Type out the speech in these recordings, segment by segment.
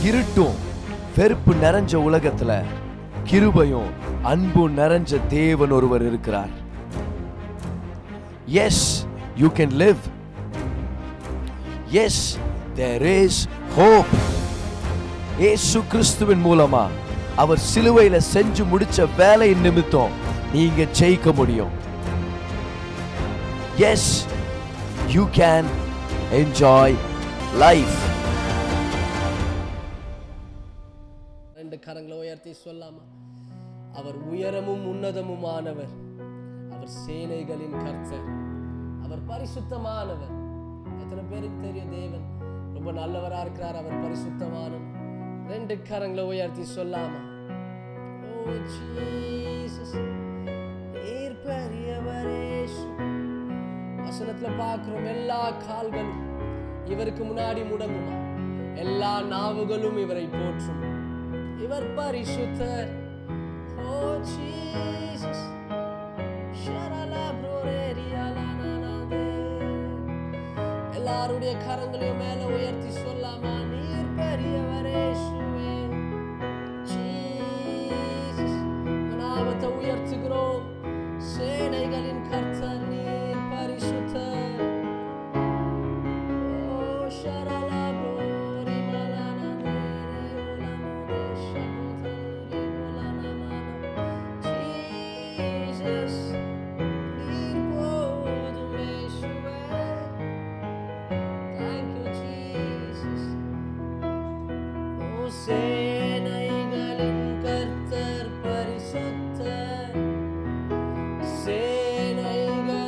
இருட்டும் வெறுப்பு நிறைஞ்ச உலகத்துல கிருபையும் அன்பும் நிறைஞ்ச தேவன் ஒருவர் இருக்கிறார். Yes, you can live. Yes, there is hope. இயேசு கிறிஸ்துவின் மூலமா அவர் சிலுவையில செஞ்சு முடிச்ச வேலையின் நிமித்தம் நீங்க ஜெயிக்க முடியும். Yes, you can enjoy life. ரெண்டு கரங்களை உயர்த்தி சொல்லாமா? அவர் உயரமும் உன்னதமுமானவர், அவர் சேனைகளின் கர்த்தர், அவர் பரிசுத்தமானவர். எத்தனை பேருக்கு தெரியும் தேவன் ரொம்ப நல்லவரா இருக்கிறார், அவர் பரிசுத்தமானவர். ரெண்டு கரங்களை உயர்த்தி சொல்லாமா? ஓ ஜீசஸ், நீர் பெரியவரே. வசனத்துல பார்க்கிறோம், எல்லா கால்களும் இவருக்கு முன்னாடி முடங்குமா, எல்லா நாவுகளும் இவரை போற்றும். இவர் பரிசுத்தர். ஓ ஜீசஸ், எல்லாருடைய கரங்களையும் மேல உயர்த்தி சொல்லாமா? நீர் பெரியவரே இயேசுவே. ஜீசஸ், நாமத்தை உயர்த்துகிறோம். சேனைகளின் கர்த்தர், நீர் பரிசுத்தர். ஓ ஷரலா ப்ரோரி மலானா ஜீசஸ், நீர் போதும் இயேசுவே. Thank you Jesus. ஓ சேனைகளின் கர்த்தர் பரிசுத்தர், சேனைகளின்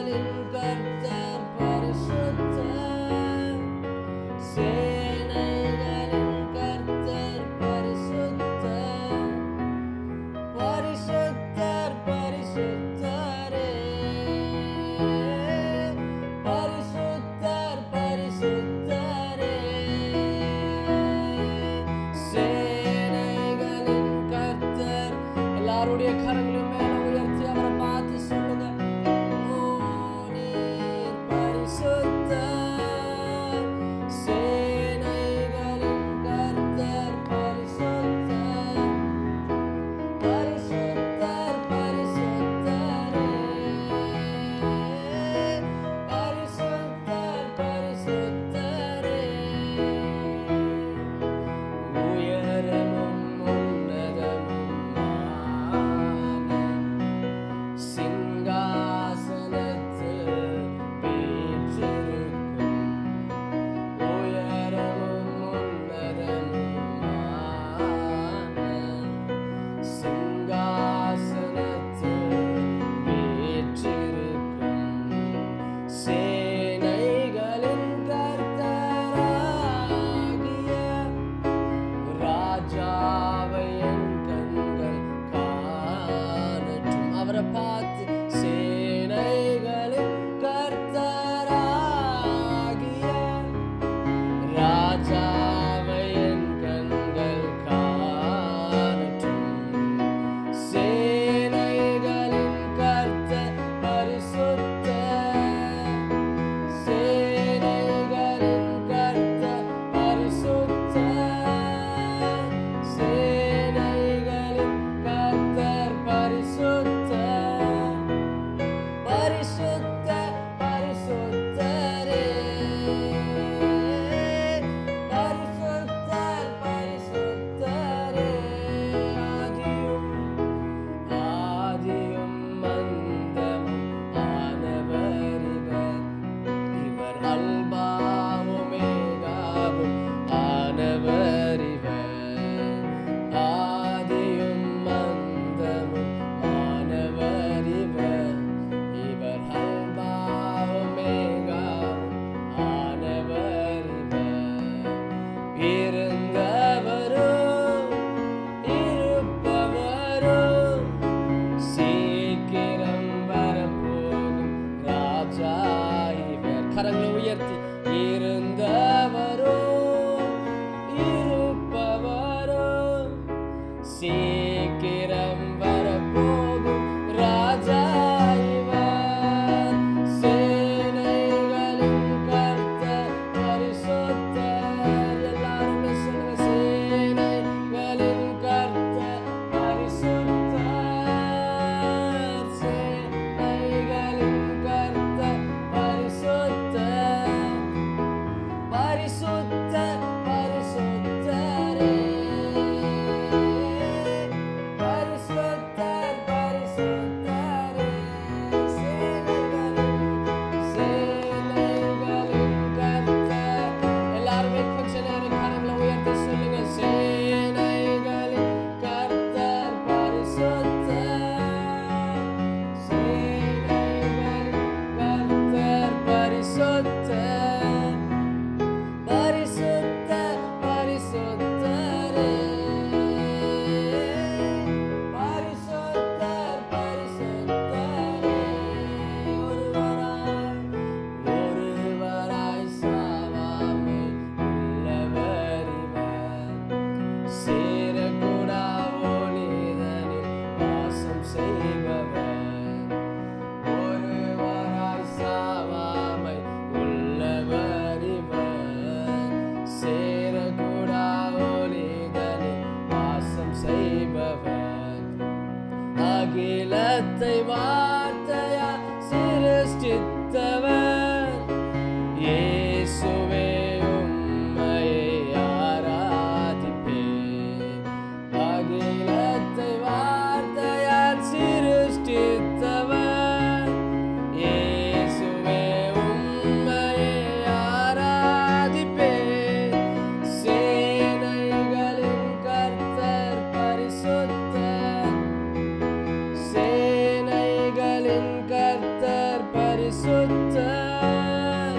பரிசுத்தர்,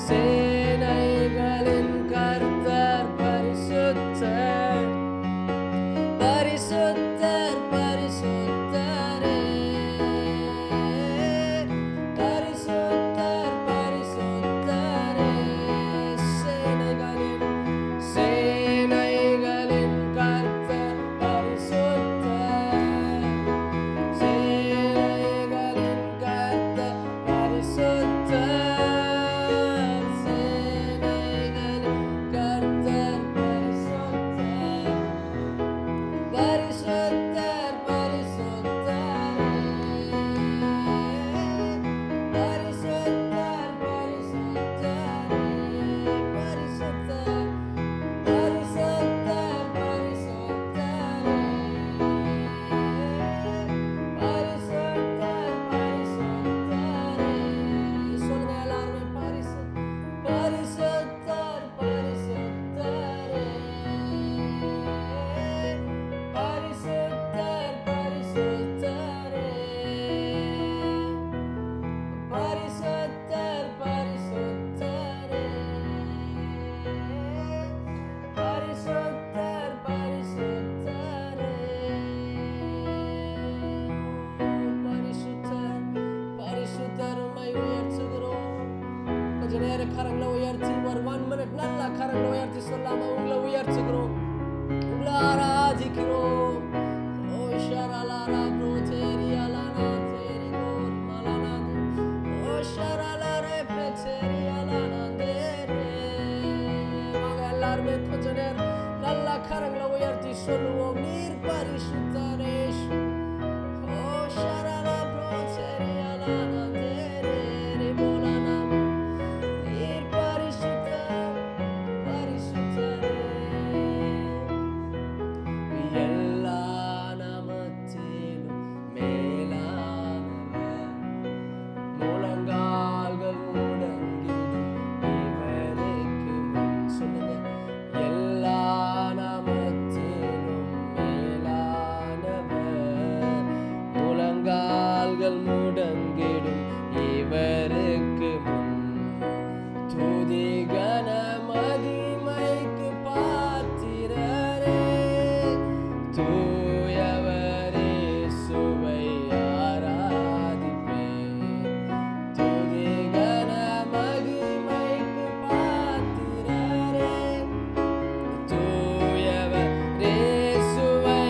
சேனைகளின் கர்த்தர் பரிசுத்தர், பரிசுத்தர் பரிசுத்தரே, பரிசுத்தர் பரிசுத்தரே, சேனைகளின் கர்த்தர் பரிசுத்தர், சேனைகளின் கர்த்தர் பரிசுத்தர், சேனைகளின் கர்த்தர் பரிசுத்தர், பரிசுத்தர் பரிசுத்தரே, பரிசுத்தர் பரிசுத்தரே, பரிசுத்தர் பரிசுத்தர் பரிசுத்தரே, பரிசுத்தர் பரிசுத்தரே. சொல்லுங்க எல்லாருமே, பரிசுத்தர் பரிசுத்தரே, பரிசுத்தர் பரிசுத்தரே, பரிசுத்தர் பரிசுத்தரே, பரிசுத்தர் பரிசுத்தரே, பரிசுத்தர் பரிசுத்தர் உம்மை உயர்த்துகிறோம். கொஞ்ச நேர கரங்களை உயர்த்தி ஒரு 1 minute நல்லா கரங்களை உயர்த்தி சொல்லாம உங்களை உயர்த்துகிறோம், உங்களை ஆராதிக்கிறோம். ஓ ஷரலாரா ப்ரோ தேரியாலானா தேரிகோர் மலானாது, ஓ ஷரலாரே பெச்சேரியாலானா தேரே. வாங்க எல்லாருமே கொஞ்ச நேரம் நல்லா கரங்களை உயர்த்தி சொல்லுவோம், நீர் பரிசுத்தரே. ஓ ஷரலா ப்ரோ தேரியாலானா தேரே ரிபோலானா, நீர் பரிசுத்தர் பரிசுத்தரே. எல்லா நாமத்திலும் மேலானவர், முழங்கால்கள் முடங்கிடும் இவருக்கு முன். சொல்லுங்க, எல்லா நாமத்திலும் மேலானவர், முழங்கால்கள் முடங்கிடும் இவருக்கு முன். துதி கன மகிமைக்கு பாத்திரரே, தூயவரே சுவை ஆராதிப்பேன். துதி கன மகிமைக்கு பாத்திரரே, தூயவரே சுவை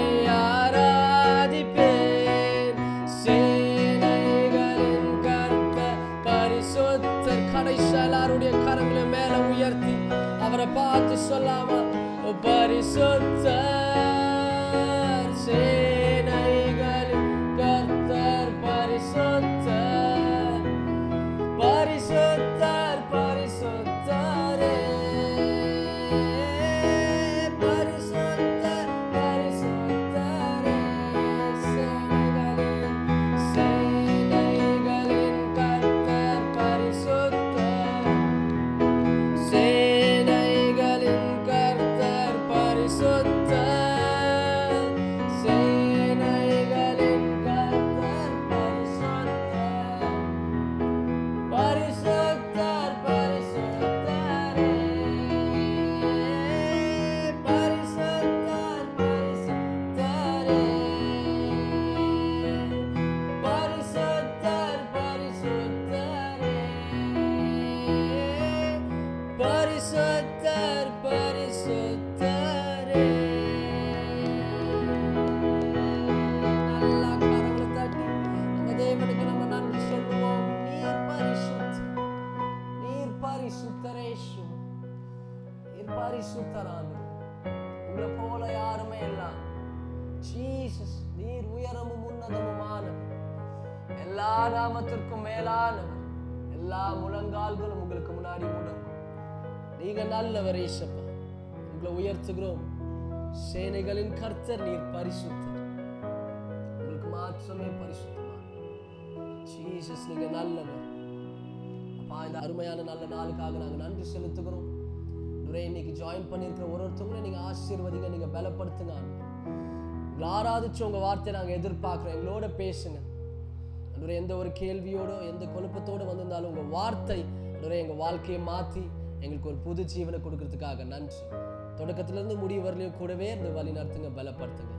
ஆராதிப்பேன். சேனைகளின் கர்த்தர் பரிசுத்தர். கடைசி எல்லாருடைய கரங்களை மேல உயர்த்தி அவரை பார்த்து சொல்லாம, ஓ பரிசுத்தர், சேனைகளின் கர்த்தர் பரிசுத்தர், பரிசுத்தர் பரிசுத்தரே, பரிசுத்தர் பரிசுத்தரே, சேனைகளின் கர்த்தர் பரிசுத்தர், சேனைகளின் கர்த்தர் பரிசுத்தர், சேனைகளின் கர்த்தர் பரிசுத்தர், பரிசுத்தர் பரிசுத்தரே, பரிசுத்தர் பரிசுத்தரே, பரிசுத்தர் பரிசுத்தரே, பரிசுத்தர் பரிசுத்தரே. நல்லா கரங்களை தட்டி நம்ம தேவனுக்கு நம்ம நன்றி சொல்லுவோம். நீர் பரிசுத்தர், நீர் பரிசுத்தரேஷு, நீர் பரிசுத்தரானவர். உங்களை போல யாருமே இல்ல. ஜீசஸ், நீர் உயரமும் உன்னதமுமானவர், எல்லா நாமத்திற்கும் மேலானவர். எல்லா முழங்கால்களும் உங்களுக்கு முன்னாடி முடங்கும். நீங்க நல்லவர் ஏசப்பா, உங்களை உயர்த்துகிறோம். சேனைகளின் கர்த்தர், நீர் பரிசுத்தர். உங்களுக்கு மாற்றமே பரிசுத்தமான ஜீசஸ், நீங்க நல்லவர். அப்பா, இந்த அருமையான நல்ல நாளுக்காக நாங்க நன்றி செலுத்துகிறோம். இன்னைக்கு ஜாயின் பண்ணியிருக்கிற ஒருத்தவங்களும் நீங்க ஆசீர்வதிங்க, நீங்க பலப்படுத்துங்க. உங்களை ஆராதிச்சு உங்க வார்த்தையை நாங்க எதிர்பார்க்கிறோம். எங்களோட பேசுங்க. ஆண்டவரே, எந்த ஒரு கேள்வியோட எந்த குழப்பத்தோடு வந்திருந்தாலும் உங்கள் வார்த்தை ஆண்டவரே எங்கள் வாழ்க்கையை மாற்றி எங்களுக்கு ஒரு புது ஜீவனை கொடுக்கறதுக்காக நன்றி. தொடக்கத்திலிருந்து முடிவு வரலையும் கூடவே இந்த வழி நடத்துங்க, பலப்படுத்துங்க.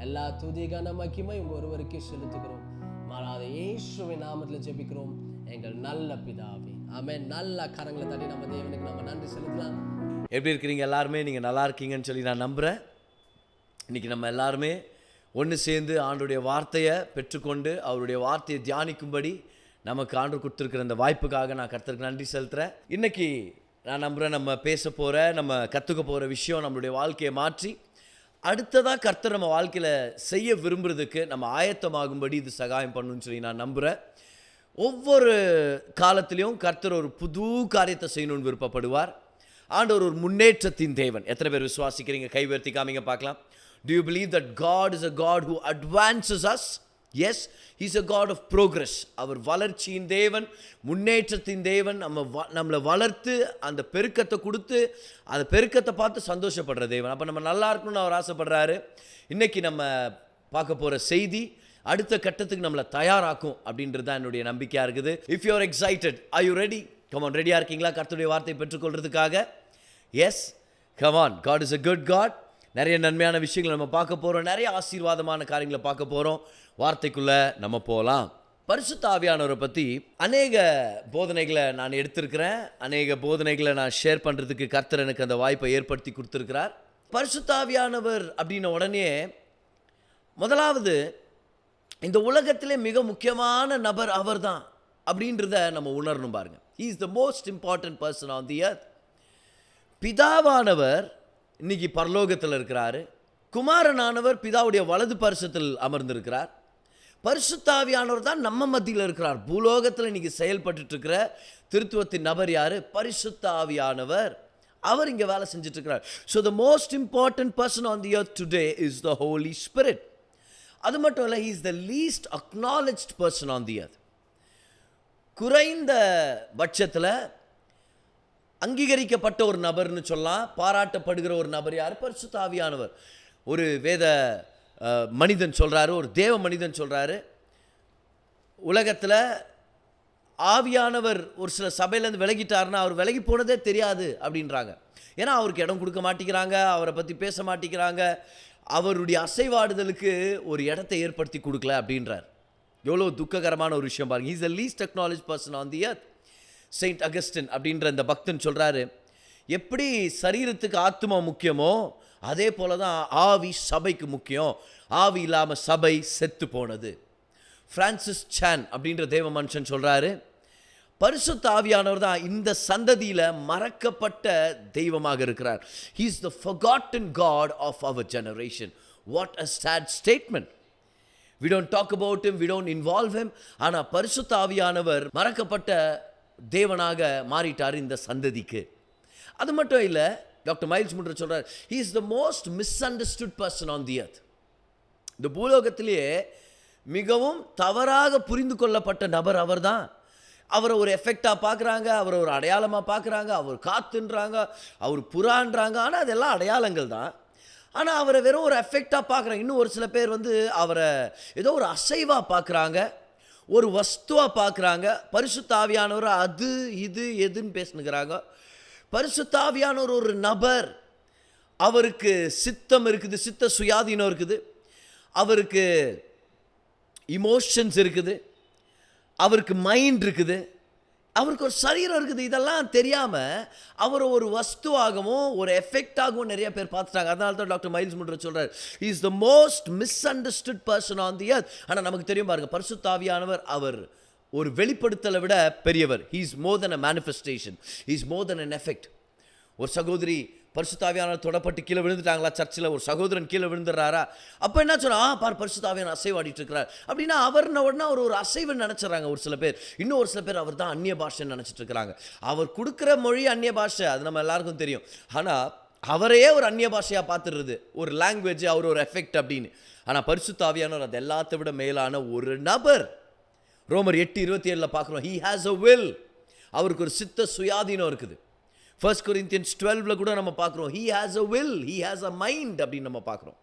எல்லா துதி கன மகிமை உங்க ஒருவருக்கே செலுத்துகிறோம். மாறாத இயேசுவின் நாமத்தில் ஜெபிக்கிறோம் எங்கள் நல்ல பிதாவே, ஆமென். நல்ல கரங்களை தட்டி நம்ம தேவனுக்கு நம்ம நன்றி செலுத்தலாம். எப்படி இருக்கிறீங்க எல்லாருமே? நீங்கள் நல்லா இருக்கீங்கன்னு சொல்லி நான் நம்புகிறேன். இன்றைக்கி நம்ம எல்லாருமே ஒன்று சேர்ந்து ஆண்டோடைய வார்த்தையை பெற்றுக்கொண்டு அவருடைய வார்த்தையை தியானிக்கும்படி நமக்கு ஆண்டு கொடுத்துருக்கிற அந்த வாய்ப்புக்காக நான் கர்த்தருக்கு நன்றி செலுத்துகிறேன். இன்றைக்கி நான் நம்புகிறேன் நம்ம பேச போகிற, நம்ம கற்றுக்க போகிற விஷயம் நம்மளுடைய வாழ்க்கையை மாற்றி அடுத்ததாக கர்த்தர் நம்ம வாழ்க்கையில் செய்ய விரும்புகிறதுக்கு நம்ம ஆயத்தமாகும்படி இது சகாயம் பண்ணணும்னு சொல்லி நான் நம்புகிறேன். ஒவ்வொரு காலத்திலையும் கர்த்தர் ஒரு புது காரியத்தை செய்யணும்னு விருப்பப்படுவார். ஆண்டவர் ஒரு முன்னேற்றத்தின் தேவன். எத்தனை பேர் விசுவாசிக்கிறீங்க? கை உயர்த்தி காமிங்க பார்க்கலாம். Do you believe that God is a God who advances us? Yes, He's a God of progress. அவர் வளர்ச்சியின் தேவன், முன்னேற்றத்தின் தேவன். நம்மளை வளர்த்து அந்த பெருக்கத்தை கொடுத்து அந்த பெருக்கத்தை பார்த்து சந்தோஷப்படுற தேவன். அப்போ நம்ம நல்லா இருக்கணும்னு அவர் ஆசைப்படுறாரு. இன்றைக்கி நம்ம பார்க்க போகிற செய்தி அடுத்த கட்டத்துக்கு நம்மளை தயாராக்கும் அப்படின்றது தான் என்னுடைய நம்பிக்கையாக இருக்குது. If you are excited, are you ready? Come on, ரெடியாக இருக்கீங்களா கர்த்தருடைய வார்த்தையை பெற்றுக்கொள்றதுக்காக? Yes, come on. God is a good God. நிறைய நன்மையான விஷயங்களை நம்ம பார்க்க போகிறோம், நிறைய ஆசீர்வாதமான காரியங்களை பார்க்க போகிறோம். வார்த்தைக்குள்ளே நம்ம போகலாம். பரிசுத்த ஆவியானவரை பற்றி அநேக போதனைகளை நான் எடுத்திருக்கிறேன். அநேக போதனைகளை நான் ஷேர் பண்ணுறதுக்கு கர்த்தர் எனக்கு அந்த வாய்ப்பை ஏற்படுத்தி கொடுத்துருக்கிறார். பரிசுத்த ஆவியானவர் அப்படின்ன உடனே முதலாவது இந்த உலகத்திலே மிக முக்கியமான நபர் அவர் தான் அப்படின்றத நம்ம உணரணும். பாருங்கள், he is the most important person on the earth. பிதாவானவர் இன்னைக்கு பரலோகத்தில் இருக்கிறாரு. குமாரனானவர் பிதாவுடைய வலது பரிசத்தில் அமர்ந்திருக்கிறார். பரிசுத்தாவியானவர் தான் நம்ம மத்தியில் இருக்கிறார். பூலோகத்தில் இன்னைக்கு செயல்பட்டு இருக்கிற திருத்துவத்தின் நபர் யாரு? பரிசுத்த ஆவியானவர். அவர் இங்கே வேலை செஞ்சுட்டு இருக்கிறார். So the most important person on the earth today is the Holi spirit. அது மட்டும் இல்லை, he is the least acknowledged person on the earth. குறைந்த பட்சத்தில் அங்கீகரிக்கப்பட்ட ஒரு நபர்னு சொல்லலாம், பாராட்டப்படுகிற ஒரு நபர் யார்? பரிசுத்த ஆவியானவர். ஒரு வேத மனிதன் சொல்கிறாரு, ஒரு தேவ மனிதன் சொல்கிறாரு, உலகத்தில் ஆவியானவர் ஒரு சில சபையிலேருந்து விலகிட்டாருன்னா அவர் விலகி போனதே தெரியாது அப்படின்றாங்க. ஏன்னா அவருக்கு இடம் கொடுக்க மாட்டேங்கிறாங்க, அவரை பற்றி பேச மாட்டேங்கிறாங்க, அவருடைய அசைவாடுதலுக்கு ஒரு இடத்தை ஏற்படுத்தி கொடுக்கல அப்படின்றார். எவ்வளோ துக்ககரமான ஒரு விஷயம் பாருங்கள். Is the least acknowledge person on the earth. Saint Augustine அப்படின்ற இந்த பக்தன் சொல்கிறாரு, எப்படி சரீரத்துக்கு ஆத்மா முக்கியமோ அதே போல தான் ஆவி சபைக்கு முக்கியம். ஆவி இல்லாமல் சபை செத்து போனது. ஃப்ரான்சிஸ் சான் அப்படின்ற தேவ மனுஷன் சொல்கிறாரு, பரிசுத்த ஆவியானவர் தான் இந்த சந்ததியில் மறக்கப்பட்ட தெய்வமாக இருக்கிறார். He is the forgotten God of our generation. What a sad statement. We don't talk about him, we don't involve him. ஆனால் பரிசுத்த ஆவியானவர் மறக்கப்பட்ட தேவனாக மாறிட்டார் இந்த சந்ததிக்கு. அது மட்டும் இல்லை, டாக்டர் மைல்ஸ் முன்னர் சொல்கிறார், he is the most misunderstood person on the earth. இந்த பூலோகத்திலேயே மிகவும் தவறாக புரிந்து கொள்ளப்பட்ட நபர் அவர் தான். அவரை ஒரு எஃபெக்டாக பார்க்குறாங்க, அவரை ஒரு அடையாளமாக பார்க்குறாங்க, அவர் காத்துன்றாங்க, அவர் புறான்றாங்க. ஆனால் அதெல்லாம் அடையாளங்கள் தான். ஆனால் அவரை வெறும் ஒரு எஃபெக்டாக பார்க்குறாங்க. இன்னும் ஒரு சில பேர் அவரை ஏதோ ஒரு அசைவாக பார்க்குறாங்க, ஒரு வஸ்துவாக பார்க்குறாங்க. பரிசுத்த ஆவியானவர் அது இது எதுன்னு பேசுனுங்கிறாங்க. பரிசுத்த ஆவியானவர் ஒரு நபர். அவருக்கு சித்தம் இருக்குது, சித்த சுயாதீனம் இருக்குது, அவருக்கு இமோஷன்ஸ் இருக்குது, அவருக்கு மைண்ட் இருக்குது, அவருக்கு ஒரு சரீரம் இருக்குது. இதெல்லாம் தெரியாமல் அவரை ஒரு வஸ்துவாகவும் ஒரு எஃபெக்டாகவும் நிறைய பேர் பார்த்துட்டாங்க. அதனால தான் டாக்டர் மைல்ஸ் முன்னர் சொல்கிறார், he is the most misunderstood person on the earth. ஆனால் நமக்கு தெரியும் பாருங்கள், பரிசுத்த ஆவியானவர் அவர் ஒரு வெளிப்படுத்தலை விட பெரியவர். he is more than a manifestation, he is more than an effect. ஒரு சகோதரி பரிசுத்த ஆவியானவர் தொடப்பட்டு கீழே விழுந்துட்டாங்களா சர்ச்சில், ஒரு சகோதரன் கீழே விழுந்துடுறாரா, அப்போ என்ன சொன்னா, பரிசுத்த ஆவியானவர் அசைவாடிட்டு இருக்கிறார் அப்படின்னா அவர்ன உடனே அவர் ஒரு அசைவை நினச்சிட்றாங்க ஒரு சில பேர். இன்னும் ஒரு சில பேர் அவர் தான் அந்நிய பாஷைன்னு நினச்சிட்டு இருக்கிறாங்க. அவர் கொடுக்குற மொழி அந்நிய பாஷை, அது நம்ம எல்லாருக்கும் தெரியும். ஆனால் அவரையே ஒரு அந்நிய பாஷையாக பார்த்துடுறது, ஒரு லாங்குவேஜ், அவர் ஒரு எஃபெக்ட் அப்படின்னு. ஆனால் பரிசுத்த ஆவியானவர் அது எல்லாத்த விட மேலான ஒரு நபர். ரோமர் 8:27 பார்க்குறோம், he has a will. அவருக்கு ஒரு சித்த சுயாதீனம் இருக்குது. 1 Corinthians 12 கூட நம்ம பார்க்குறோம், he has a will, he has a mind அப்படின்னு நம்ம பார்க்குறோம்.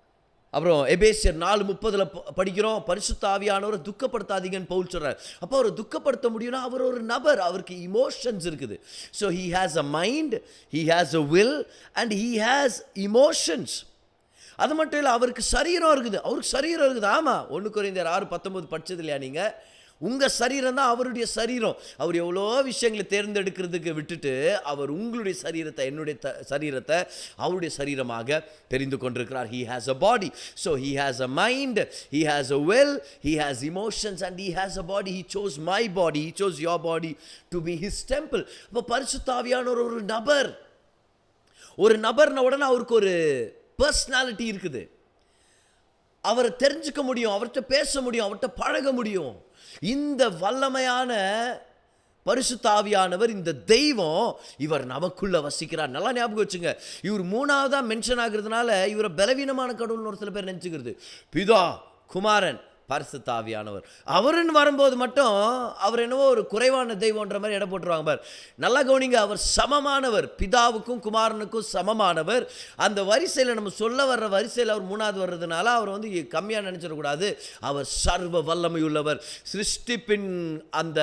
அப்புறம் எபேசியர் 4:30 படிக்கிறோம், பரிசுத்த ஆவியானவரை துக்கப்படுத்தாதீங்கன்னு பவுல் சொல்றார். அப்போ அவரை துக்கப்படுத்த முடியும்னா அவர் ஒரு நபர், அவருக்கு இமோஷன்ஸ் இருக்குது. So he has a mind, he has a will and he has emotions. அது மட்டும் இல்லை, அவருக்கு சரீரம் இருக்குது. அவருக்கு சரீரம் இருக்குது. ஆமாம், 1 கொரிந்தியர் 6:19 படிச்சது இல்லையா நீங்கள்? உங்கள் சரீரம் தான் அவருடைய சரீரம். அவர் எவ்வளோ விஷயங்களை தேர்ந்தெடுக்கிறதுக்கு விட்டுட்டு அவர் உங்களுடைய சரீரத்தை, என்னுடைய சரீரத்தை அவருடைய சரீரமாக தெரிந்து கொண்டிருக்கிறார். He has a body. So he has a mind, he has a will, he has emotions and he has a body. He chose my body, he chose your body to be his temple. அப்போ பரிசுத்த ஆவியானவர் ஒரு நபர். ஒரு நபர்ன உடனே அவருக்கு ஒரு personality இருக்குது. அவரை தெரிஞ்சுக்க முடியும், அவர்கிட்ட பேச முடியும், அவர்கிட்ட பழக முடியும். இந்த வல்லமையான பரிசுத்த ஆவியானவர், இந்த தெய்வம், இவர் நமக்குள்ள வசிக்கிறார். நல்லா ஞாபகம் வச்சுங்க, இவர் 3ஆவதா மென்ஷன் ஆகுறதுனால இவரை பலவீனமான கடவுள்னு ஒரு சில பேர் நினச்சிக்கிறது. பிதா, குமாரன், பரிசுத்த ஆவியானவர். அவருன்னு வரும்போது மட்டும் அவர் என்னவோ ஒரு குறைவான தெய்வம்ன்ற மாதிரி இடம் போட்டுருவாங்க பார். நல்லா கவனிங்க, அவர் சமமானவர், பிதாவுக்கும் குமாரனுக்கும் சமமானவர். அந்த வரிசையில் நம்ம சொல்ல வர்ற வரிசையில் அவர் 3ஆவது வர்றதுனால அவர் வந்து கம்மியாக நினச்சிடக்கூடாது. அவர் சர்வ வல்லமை உள்ளவர். சிருஷ்டிப்பின் அந்த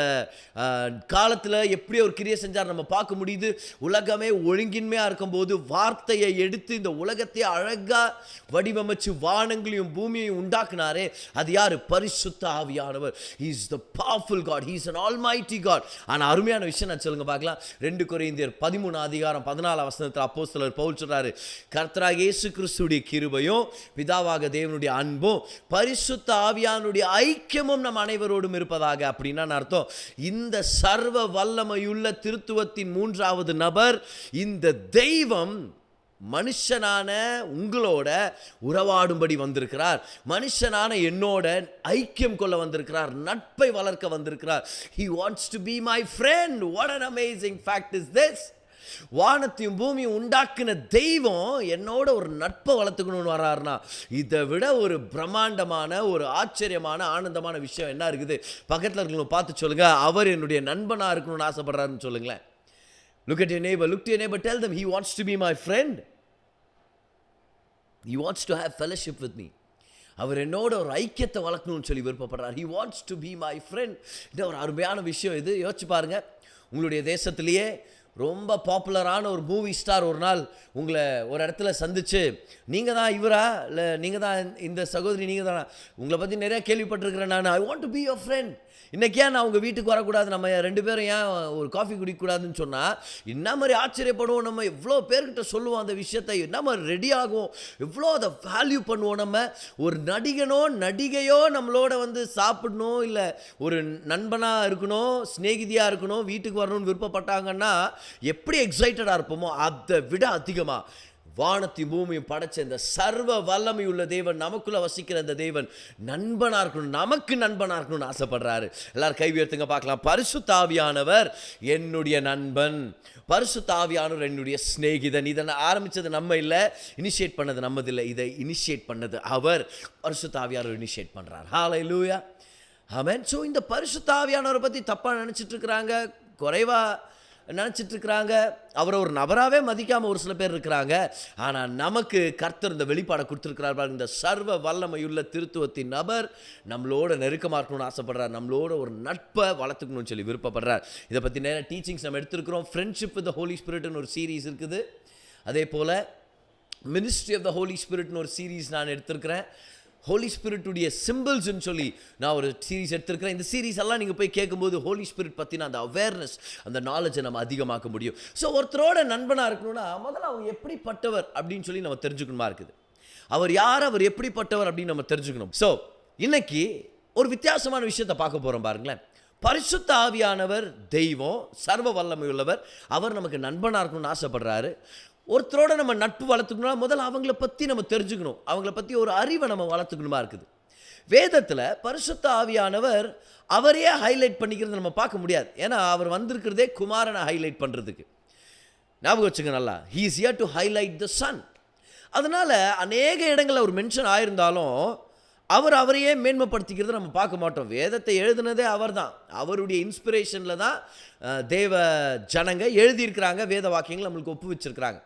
காலத்தில் எப்படி ஒரு கிரியை செஞ்சார் நம்ம பார்க்க முடியுது. உலகமே ஒழுங்கின்மையாக இருக்கும்போது வார்த்தையை எடுத்து இந்த உலகத்தை அழகாக வடிவமைச்சு வானங்களையும் பூமியையும் உண்டாக்குனாரே, அது யார்? பரிசுத்த ஆவியானவர். He is the powerful God, he is an almighty God. ஆனா அருமையான விஷயம் நான் சொல்லுங்க பார்க்கலாம். 2 கொரிந்தியர் 13:14 அப்போஸ்தலர் பவுல் சொல்றாரு, கர்த்தராகிய இயேசு கிறிஸ்துவுடைய கிருபையும் பிதாவாக தேவனுடைய அன்பும் பரிசுத்த ஆவியானுடைய ஐக்கியமும் நம் அனைவரோடும் இருப்பதாக. அப்படின்னா அர்த்தம், இந்த சர்வ வல்லமையுள்ள திருத்துவத்தின் 3ஆவது நபர், இந்த தெய்வம் மனுஷனான உங்களோட உறவாடும்படி வந்திருக்கிறார். மனுஷனான என்னோட ஐக்கியம் கொள்ள வந்திருக்கிறார், நட்பை வளர்க்க வந்திருக்கிறார். He wants to be my friend. What an amazing fact is this. வானத்தையும் பூமியும் உண்டாக்குன தெய்வம் என்னோட ஒரு நட்பை வளர்த்துக்கணும்னு வர்றாருனா, இதை விட ஒரு பிரம்மாண்டமான, ஒரு ஆச்சரியமான, ஆனந்தமான விஷயம் என்ன இருக்குது? பக்கத்தில் இருக்கணும் பார்த்து சொல்லுங்க, அவர் என்னுடைய நண்பனா இருக்கணும்னு ஆசைப்படுறாருன்னு சொல்லுங்களேன். Look at your neighbor, look to your neighbor, tell them he wants to be my friend. He wants to have fellowship with me. அவர் என்னோட ஒரு ஐக்கியத்தை வளர்க்கணும்னு சொல்லி விருப்பப்படுறார். He wants to be my friend. இது ஒரு அருமையான விஷயம். இது யோசிச்சு பாருங்க, உங்களுடைய தேசத்திலேயே ரொம்ப பாப்புலரான ஒரு மூவி ஸ்டார் ஒரு நாள் உங்களை ஒரு இடத்துல சந்திச்சு, நீங்கள் தான் இவரா, இல்லை நீங்கள் தான் இந்த சகோதரி, நீங்கள் தானா, உங்களை பற்றி நிறையா கேள்விப்பட்டிருக்கிறேன் நான், I want to be your friend, இன்றைக்கி ஏன் நான் உங்கள் வீட்டுக்கு வரக்கூடாது, நம்ம 2 பேரும் ஏன் ஒரு காஃபி குடிக்கக்கூடாதுன்னு சொன்னால் என்ன மாதிரி ஆச்சரியப்படுவோம். நம்ம எவ்வளோ பேர்கிட்ட சொல்லுவோம் அந்த விஷயத்தை, என்ன மாதிரி ரெடி ஆகும், எவ்வளோ அதை வேல்யூ பண்ணுவோம். நம்ம ஒரு நடிகனோ நடிகையோ நம்மளோட வந்து சாப்பிடணும், இல்லை ஒரு நண்பனாக இருக்கணும், சிநேகிதியாக இருக்கணும், வீட்டுக்கு வரணும்னு விருப்பப்பட்டாங்கன்னா எப்படி எக்ஸைட்டடாக இருப்போமோ அதை விட அதிகமாக வானத்தையும் பூமியும் படைச்ச இந்த சர்வ வல்லமை உள்ள தேவன், நமக்குள்ள வசிக்கிற இந்த தேவன் நண்பனா இருக்கணும், நமக்கு நண்பனா இருக்கணும்னு ஆசைப்படுறாரு. எல்லாரும் கை உயர்த்துங்க பார்க்கலாம். பரிசுத்த ஆவியானவர் என்னுடைய நண்பன், பரிசுத்த ஆவியானவர் என்னுடைய சிநேகிதன். இதை ஆரம்பிச்சது நம்ம இல்லை, இனிஷியேட் பண்ணது நம்மது இல்லை, இதை இனிஷியேட் பண்ணது அவர். பரிசுத்த ஆவியானவர் இனிஷியேட் பண்றார். ஹல்லேலூயா, ஆமென். ஸோ இந்த பரிசுத்த ஆவியானவரை பற்றி தப்பாக நினச்சிட்டு இருக்கிறாங்க, குறைவா நினச்சிட்டு இருக்கிறாங்க, அவரை ஒரு நபராகவே மதிக்காமல் ஒரு சில பேர் இருக்கிறாங்க. ஆனால் நமக்கு கர்த்தர் இந்த வெளிப்பாடை கொடுத்துருக்கிறார். இந்த சர்வ வல்லமையுள்ள திருத்துவத்தின் நபர் நம்மளோட நெருக்கமாக இருக்கணும்னு ஆசைப்படுறார், நம்மளோட ஒரு நட்பை வளர்த்துக்கணும்னு சொல்லி விருப்பப்படுறார். இதை பற்றி நிறைய டீச்சிங்ஸ் நம்ம எடுத்துருக்கிறோம். ஃப்ரெண்ட்ஷிப் வித் த ஹோலி ஸ்பிரிட்னு ஒரு சீரீஸ் இருக்குது. அதே போல் மினிஸ்ட்ரி ஆஃப் த ஹோலி ஸ்பிரிட்னு ஒரு சீரீஸ் நான் எடுத்திருக்கிறேன். ஹோலி ஸ்பிரிட்டுடைய சிம்பிள்ஸ்ன்னு சொல்லி நான் ஒரு சீரீஸ் எடுத்திருக்கிறேன். இந்த சீரீஸ் எல்லாம் நீங்கள் போய் கேட்கும்போது ஹோலி ஸ்பிரிட் பற்றின அந்த அவேர்னஸ், அந்த நாலேஜை நம்ம அதிகமாக்க முடியும். ஸோ ஒருத்தரோட நண்பனாக இருக்கணும்னா முதல்ல அவர் எப்படிப்பட்டவர் அப்படின்னு சொல்லி நம்ம தெரிஞ்சுக்கணுமா இருக்குது. அவர் யார், அவர் எப்படிப்பட்டவர் அப்படின்னு நம்ம தெரிஞ்சுக்கணும். ஸோ இன்னைக்கு ஒரு வித்தியாசமான விஷயத்தை பார்க்க போகிறோம் பாருங்களேன். பரிசுத்த ஆவியானவர் தெய்வம், சர்வ வல்லமை உள்ளவர், அவர் நமக்கு நண்பனாக இருக்கணும்னு ஆசைப்படுறாரு. ஒருத்தரோட நம்ம நட்பு வளர்த்துக்கணும்னா முதல்ல அவங்கள பற்றி நம்ம தெரிஞ்சுக்கணும், அவங்கள பற்றி ஒரு அறிவை நம்ம வளர்த்துக்கணுமா இருக்குது. வேதத்தில் பரிசுத்த ஆவியானவர் அவரையே ஹைலைட் பண்ணிக்கிறது நம்ம பார்க்க முடியாது. ஏன்னா அவர் வந்திருக்கிறதே குமாரனை ஹைலைட் பண்ணுறதுக்கு. ஞாபகம் வச்சுங்க நல்லா, he is here to highlight the sun. அதனால் அநேக இடங்களில் அவர் மென்ஷன் ஆயிருந்தாலும் அவரையே மேன்மைப்படுத்திக்கிறது நம்ம பார்க்க மாட்டோம். வேதத்தை எழுதுனதே அவர் தான், அவருடைய இன்ஸ்பிரேஷனில் தான் தேவ ஜனங்க எழுதியிருக்கிறாங்க, வேத வாக்கியங்கள் நம்மளுக்கு ஒப்பு வச்சிருக்கிறாங்க.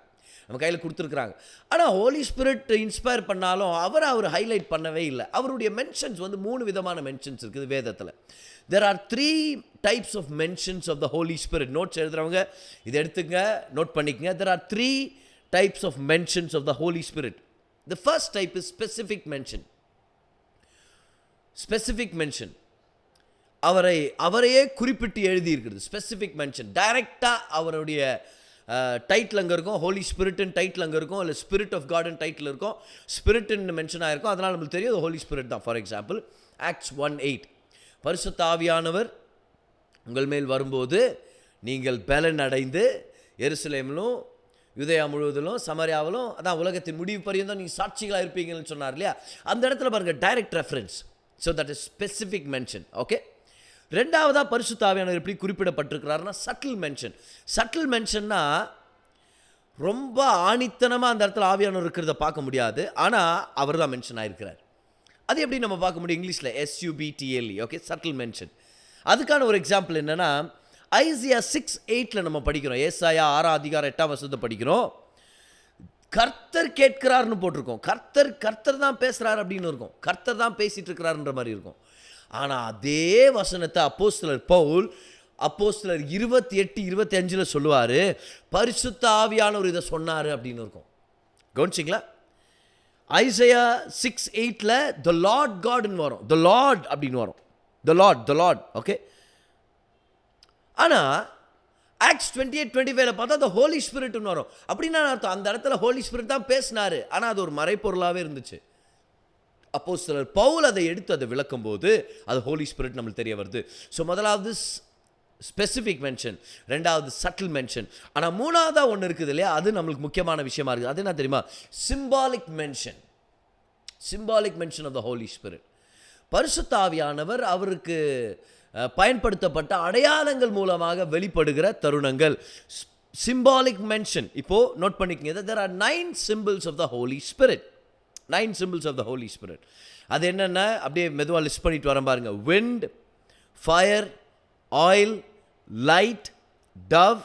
நம்ம கையில் கொடுத்துருக்குறாங்க. ஆனால் ஹோலி ஸ்பிரிட் இன்ஸ்பயர் பண்ணாலும் அவர் ஹைலைட் பண்ணவே இல்லை. அவருடைய மென்ஷன்ஸ் வந்து 3 விதமான மென்ஷன்ஸ் இருக்குது வேதத்தில். There are 3 types of mentions of the Holy Spirit. Notes எழுதுறவங்க இதை எடுத்துங்க, நோட் பண்ணிக்கங்க. There are 3 types of mentions of the Holy Spirit. The first type is specific mention. Specific mention. அவரையே குறிப்பிட்டு எழுதியிருக்கிறது. Specific mention. டைரெக்டாக அவருடைய டைட்டில் அங்கே இருக்கும், ஹோலி ஸ்பிரிட்னு டைட்டில் அங்கே இருக்கும், இல்லை ஸ்பிரிட் ஆஃப் காட்னு டைட்டில் இருக்கும், ஸ்பிரிட்னு மென்ஷன் ஆகிருக்கும். அதனால் நம்மளுக்கு தெரியும் அது ஹோலி ஸ்பிரிட் தான். ஃபார் எக்ஸாம்பிள் ஆக்ட்ஸ் 1:8, பரிசுத்த ஆவியானவர் உங்கள் மேல் வரும்போது நீங்கள் பலன் அடைந்து எருசலேமிலும் யூதேயா முழுவதிலும் சமரியாவிலும் அதான் உலகத்தின் முடிவு பரியந்தம் நீங்கள் சாட்சிகளாக இருப்பீங்கன்னு சொன்னார் இல்லையா? அந்த இடத்துல பாருங்கள், direct reference. So that is specific mention. Okay. ரெண்டாவதாக பரிசுத்த ஆவியானவர் எப்படி குறிப்பிடப்பட்டிருக்கிறாருன்னா சட்டில் மென்ஷன். சட்டில் மென்ஷன்னா ரொம்ப ஆணித்தனமாக அந்த இடத்துல ஆவியானவர் இருக்கிறத பார்க்க முடியாது, ஆனால் அவர் தான் மென்ஷன் ஆகிருக்கிறார். அது எப்படி நம்ம பார்க்க முடியும்? இங்கிலீஷில் SUBTLE. Okay, subtle mention. அதுக்கான ஒரு எக்ஸாம்பிள் என்னென்னா ஐசியா 6:8 நம்ம படிக்கிறோம். ஏசாயா 6:8 படிக்கிறோம். கர்த்தர் கேட்கிறார்னு போட்டிருக்கோம். கர்த்தர் தான் பேசுகிறார் அப்படின்னு இருக்கும். கர்த்தர் தான் பேசிகிட்டு இருக்கிறாருன்ற மாதிரி இருக்கும். ஆனால் அதே வசனத்தை அப்போஸ்தலர் பவுல் அப்போஸ்தலர் 28:25 சொல்லுவார், பரிசுத்த ஆவியானவர் இதை சொன்னார் அப்படின்னு இருக்கும். கவனிச்சிங்களா? ஐசையா 6:8 த லார்ட் காட்னு வரும், த லார்ட் அப்படின்னு வரும், த லார்ட். ஓகே. ஆனால் ஆக்ட்ஸ் 28:25 பார்த்தா த ஹோலி ஸ்பிரிட்னு வரும். அப்படின்னா அர்த்தம் அந்த இடத்துல ஹோலி ஸ்பிரிட் தான் பேசினாரு, ஆனால் அது ஒரு மறைப்பொருளாகவே இருந்துச்சு. அப்போஸ்தலர் பவுல் அதை எடுத்து அதை விளக்கும் போது அது ஹோலி ஸ்பிரிட் நம்மளுக்கு தெரிய வருது. ஸோ முதலாவது ஸ்பெசிஃபிக் மென்ஷன், ரெண்டாவது சட்டில் மென்ஷன். ஆனால் மூணாவதாக ஒன்று இருக்குது இல்லையா, அது நம்மளுக்கு முக்கியமான விஷயமா இருக்குது. அது என்ன தெரியுமா? Symbolic mention. Symbolic mention of the Holi spirit. பரிசுத்த ஆவியானவர் அவருக்கு பயன்படுத்தப்பட்ட அடையாளங்கள் மூலமாக வெளிப்படுகிற தருணங்கள். Symbolic mention. இப்போ நோட் பண்ணிக்கங்க, there are 9 symbols of the Holy Spirit. 9 symbols of the Holy Spirit. அது என்னென்ன அப்படியே மெதுவாக லிஸ்ட் பண்ணிட்டு வரேன் பாருங்க. wind, fire, oil, light, dove,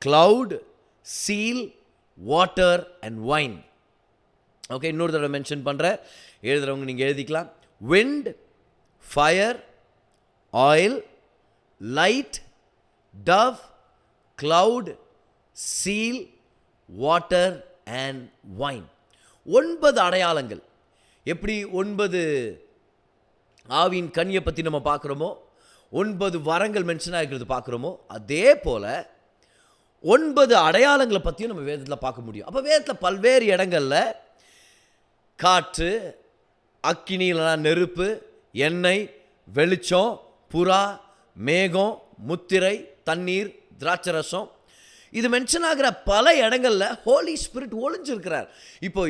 cloud, seal, water and wine. Okay, இன்னொரு தடவை மென்ஷன் பண்ணுறேன், எழுதுறவங்க நீங்கள் எழுதிக்கலாம். wind, fire, oil, light, dove, cloud, seal, water and wine. 9 அடையாளங்கள். எப்படி 9 ஆவியின் கனியை பற்றி நம்ம பார்க்குறோமோ, 9 வரங்கள் மென்ஷன் ஆகிக்கிறது பார்க்குறோமோ, அதே போல் 9 அடையாளங்களை பற்றியும் நம்ம வேதத்தில் பார்க்க முடியும். அப்போ வேதத்தில் பல்வேறு இடங்களில் காற்று, அக்கினி இல்லைனா நெருப்பு, எண்ணெய், வெளிச்சம், புறா, மேகம், முத்திரை, தண்ணீர், திராட்சரசம், இது மென்ஷன் ஆகிற பல இடங்களில் ஹோலி ஸ்பிரிட் ஒளிஞ்சிருக்கிறார். இப்போ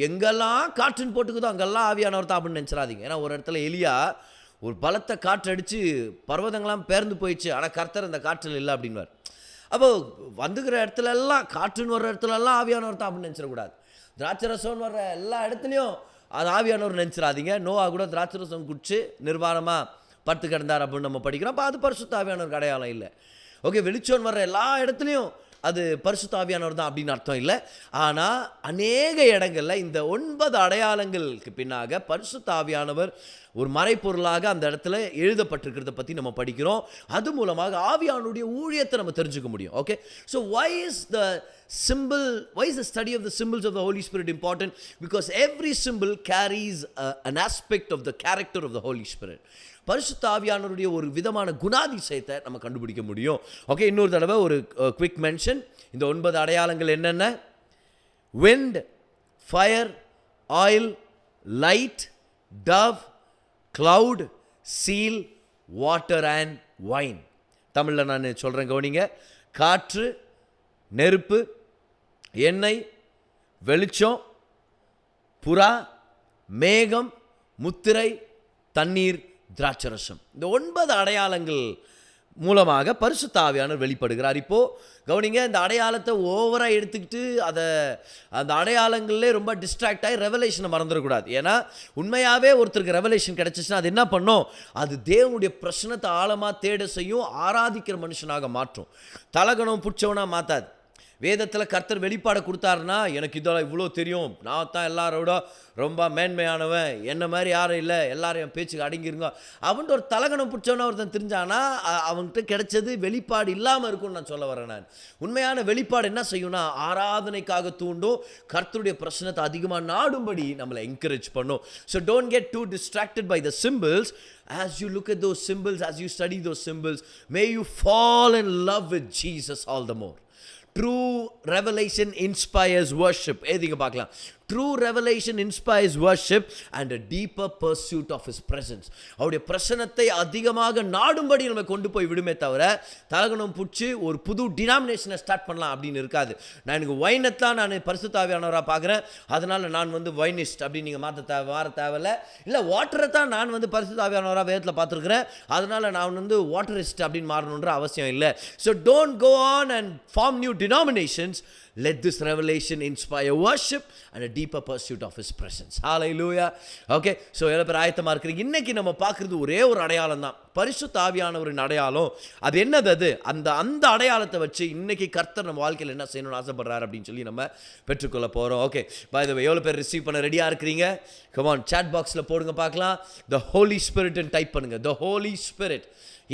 எங்கெல்லாம் காற்றுன்னு போட்டுக்குதோ அங்கெல்லாம் ஆவியானவர் தான் அப்படின்னு நினச்சிடாதீங்க. ஏன்னா ஒரு இடத்துல எலியா ஒரு பலத்தை காற்று அடித்து பர்வதங்கள்லாம் பேர்ந்து போயிடுச்சு, ஆனால் கர்த்தர் அந்த காற்றில் இல்லை அப்படின்வார். அப்போ வந்துக்கிற இடத்துல எல்லாம் காற்றுன்னு வர்ற இடத்துலலாம் ஆவியானவர் தான் அப்படின்னு நினச்சிடக்கூடாது. திராட்சரசம்னு வர்ற எல்லா இடத்துலையும் அது ஆவியானவர் நினச்சிடாதீங்க. நோவா கூட திராட்சரசம் குடிச்சு நிர்வாணமாக படுத்து கிடந்தார் அப்படின்னு நம்ம படிக்கிறோம். அப்போ அது பரிசுத்த ஆவியானவருக்கு அடையாளம் இல்லை. ஓகே, வெளிச்சோன்னு வர்ற எல்லா இடத்துலையும் அது பரிசுத்த ஆவியானவர் தான் அப்படின்னு அர்த்தம் இல்லை. ஆனால் அநேக இடங்களில் இந்த 9 அடையாளங்களுக்கு பின்னாக பரிசுத்த ஆவியானவர் ஒரு மறைப்பொருளாக அந்த இடத்துல எழுதப்பட்டிருக்கிறத பற்றி நம்ம படிக்கிறோம். அது மூலமாக ஆவியானுடைய ஊழியத்தை நம்ம தெரிஞ்சுக்க முடியும். Okay, so why is the study of the symbols of the Holy Spirit important? Because every symbol carries an aspect of the character of the Holy Spirit. பரிசுத்த ஆவியானவருடைய ஒரு விதமான குணாதிசயத்தை நம்ம கண்டுபிடிக்க முடியும். ஓகே, இன்னொரு தடவை ஒரு குவிக் மென்ஷன். இந்த 9 அடையாளங்கள் என்னென்ன? wind, fire, oil, light, dove, cloud, seal, water and wine. தமிழில் நான் சொல்கிறேன், கவனிங்க. காற்று, நெருப்பு, எண்ணெய், வெளிச்சம், புறா, மேகம், முத்திரை, தண்ணீர், திராட்சரசம். இந்த 9 அடையாளங்கள் மூலமாக பரிசுத்த ஆவியானவர் வெளிப்படுகிறார். இப்போது கவனிங்க, இந்த அடையாளத்தை ஓவராக எடுத்துக்கிட்டு அந்த அடையாளங்களே ரொம்ப டிஸ்ட்ராக்ட் ஆகி ரெவலேஷனை மறந்துடக்கூடாது. ஏன்னா உண்மையாகவே ஒருத்தருக்கு ரெவலேஷன் கிடச்சிச்சுன்னா அது என்ன பண்ணும்? அது தேவனுடைய பிரச்சனத்தை ஆழமாக தேட செய்யும், ஆராதிக்கிற மனுஷனாக மாற்றும். தலகணம் பிடிச்சவனாக மாற்றாது. வேதத்தில் கர்த்தர் வெளிப்பாடை கொடுத்தாருன்னா எனக்கு இதெல்லாம் இவ்வளோ தெரியும், நான் தான் எல்லாரோட ரொம்ப மேன்மையானவன், என்ன மாதிரி யாரும் இல்லை, எல்லாரும் என் பேச்சுக்கு அடங்கிருங்க அவன்ட்டு ஒரு தலகணம் பிடிச்சவன ஒருத்தன் தெரிஞ்சானா அவன்கிட்ட கிடைச்சது வெளிப்பாடு இல்லாமல் இருக்கும்னு நான் சொல்ல வரேன். நான் உண்மையான வெளிப்பாடு என்ன செய்யும்னா ஆராதனைக்காக தூண்டும், கர்த்தருடைய பிரச்சனத்தை அதிகமாக நாடும்படி நம்மளை என்கரேஜ் பண்ணும். So don't get too distracted by the symbols. As you look at those symbols, as you study those symbols, may you fall in love with Jesus all the more. True revelation inspires worship. ஏதிங்க பார்க்கலாம். True revelation inspires worship and a deeper pursuit of his presence. அவருடைய பிரசன்னத்தை அதிகமாக நாடும்படி நம்ம கொண்டு போய் விடுமே தவிர தலகணம் பிடிச்சி ஒரு புது டினாமினேஷனை ஸ்டார்ட் பண்ணலாம் அப்படின்னு இருக்காது. நான் எனக்கு வைனத்தான் நான் பரிசுத்த ஆவியானவராக பார்க்குறேன், அதனால் நான் வைனிஸ்ட் அப்படின்னு நீங்கள் மாற தேவையில்லை. இல்லை வாட்டரை தான் நான் பரிசுத்த ஆவியானவராக வேதத்தில் பார்த்துருக்குறேன், அதனால் நான் வாட்டரிஸ்ட் அப்படின்னு மாறணுன்ற அவசியம் இல்லை. So don't go on and form new denominations. Let this revelation inspire worship and a deeper pursuit of his presence. Hallelujah. Okay, so எல்லா பேர் ஆயத்தமா இருக்கீங்க. இன்னைக்கு நம்ம பார்க்கிறது ஒரே ஒரு அடையாளம் தான், பரிசுத்த ஆவியானவரின் அடையாளம். அது என்னது? அது அந்த அடையாளத்தை வச்சு இன்னைக்கு கர்த்தர் நம்ம வாழ்க்கையில் என்ன செய்யணும்னு ஆசைப்படுறாரு அப்படின்னு சொல்லி நம்ம பெற்றுக்கொள்ள போறோம். ஓகே, பை தி வே எவ்வளோ பேர் ரிசீவ் பண்ண ரெடியா இருக்கிறீங்க? கம் ஆன், chat boxல போடுங்க பார்க்கலாம். The Holy Spirit ன்னு டைப் பண்ணுங்க. The Holy Spirit.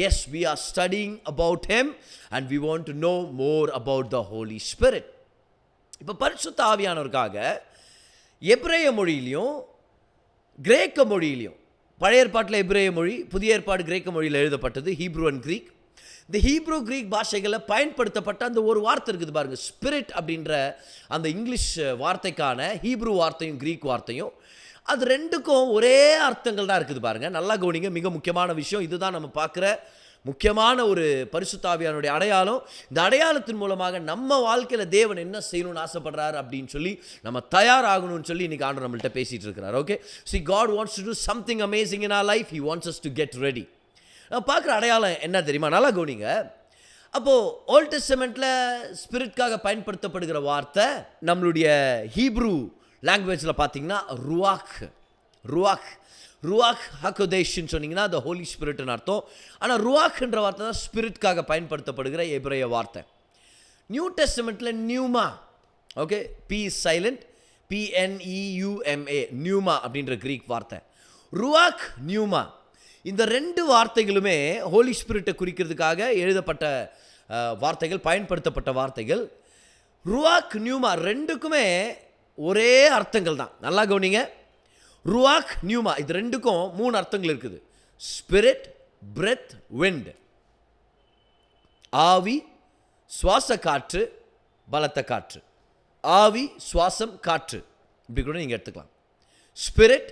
Yes, we are studying about him and we want to know more about the Holy Spirit. இப்போ பரிசுத்த ஆவியானவருக்காக எபிரேய மொழியிலையும் கிரேக்க மொழியிலையும், பழைய ஏற்பாட்டில் எபிரேய மொழி, புதிய ஏற்பாடு கிரேக்க மொழியில் எழுதப்பட்டது, ஹீப்ரூ அண்ட் கிரீக். இந்த ஹீப்ரூ கிரீக் பாஷைகளில் பயன்படுத்தப்பட்ட அந்த ஒரு வார்த்தை இருக்குது பாருங்கள், ஸ்பிரிட் அப்படின்ற அந்த இங்கிலீஷ் வார்த்தைக்கான ஹீப்ரூ வார்த்தையும் கிரீக் வார்த்தையும், அது ரெண்டுக்கும் ஒரே அர்த்தங்கள் தான் இருக்குது பாருங்கள். நல்லா கவனிங்க, மிக முக்கியமான விஷயம் இதுதான். நம்ம பார்க்குற முக்கியமான ஒரு பரிசுத்த ஆவியானுடைய அடையாளம். இந்த அடையாளத்தின் மூலமாக நம்ம வாழ்க்கையில் தேவன் என்ன செய்யணும்னு ஆசைப்படுறாரு அப்படின்னு சொல்லி நம்ம தயாராகணும்னு சொல்லி இன்னைக்கு ஆண்டவர் நம்மள்கிட்ட பேசிகிட்டு இருக்கிறார். Okay, see, God wants to do something amazing in our life. He wants us to get ready. நம்ம பார்க்குற அடையாளம் என்ன தெரியுமா? நல்லா கவனிங்க. அப்போது ஓல்ட் டெஸ்டமெண்ட்டில் ஸ்பிரிட்காக பயன்படுத்தப்படுகிற வார்த்தை நம்மளுடைய ஹீப்ரூ லாங்குவேஜில் பார்த்தீங்கன்னா ருவாக் ஹக்கோதேஷ்ன்னு சொன்னீங்கன்னா த ஹோலி ஸ்பிரிட்னு அர்த்தம். ஆனால் ருவாக்ன்ற வார்த்தை தான் ஸ்பிரிட்காக பயன்படுத்தப்படுகிற எபிரேய வார்த்தை. New டெஸ்டமெண்ட்டில் pneuma, okay, B is silent, PNEUMA, pneuma அப்படின்ற கிரீக் வார்த்தை. ருவாக், நியூமா, இந்த ரெண்டு வார்த்தைகளுமே ஹோலி ஸ்பிரிட்டை குறிக்கிறதுக்காக எழுதப்பட்ட வார்த்தைகள், பயன்படுத்தப்பட்ட வார்த்தைகள். ருவாக், நியூமா ரெண்டுக்குமே ஒரே அர்த்தங்கள் தான். நல்லா கவனிங்க, ருவாக், நியூமா இது ரெண்டுக்கும் 3 அர்த்தங்கள் இருக்குது. Spirit, breath, wind. ஆவி, சுவாச காற்று, பலத்த காற்று. ஆவி, சுவாசம், காற்று, இப்படி கூட நீங்கள் எடுத்துக்கலாம். Spirit,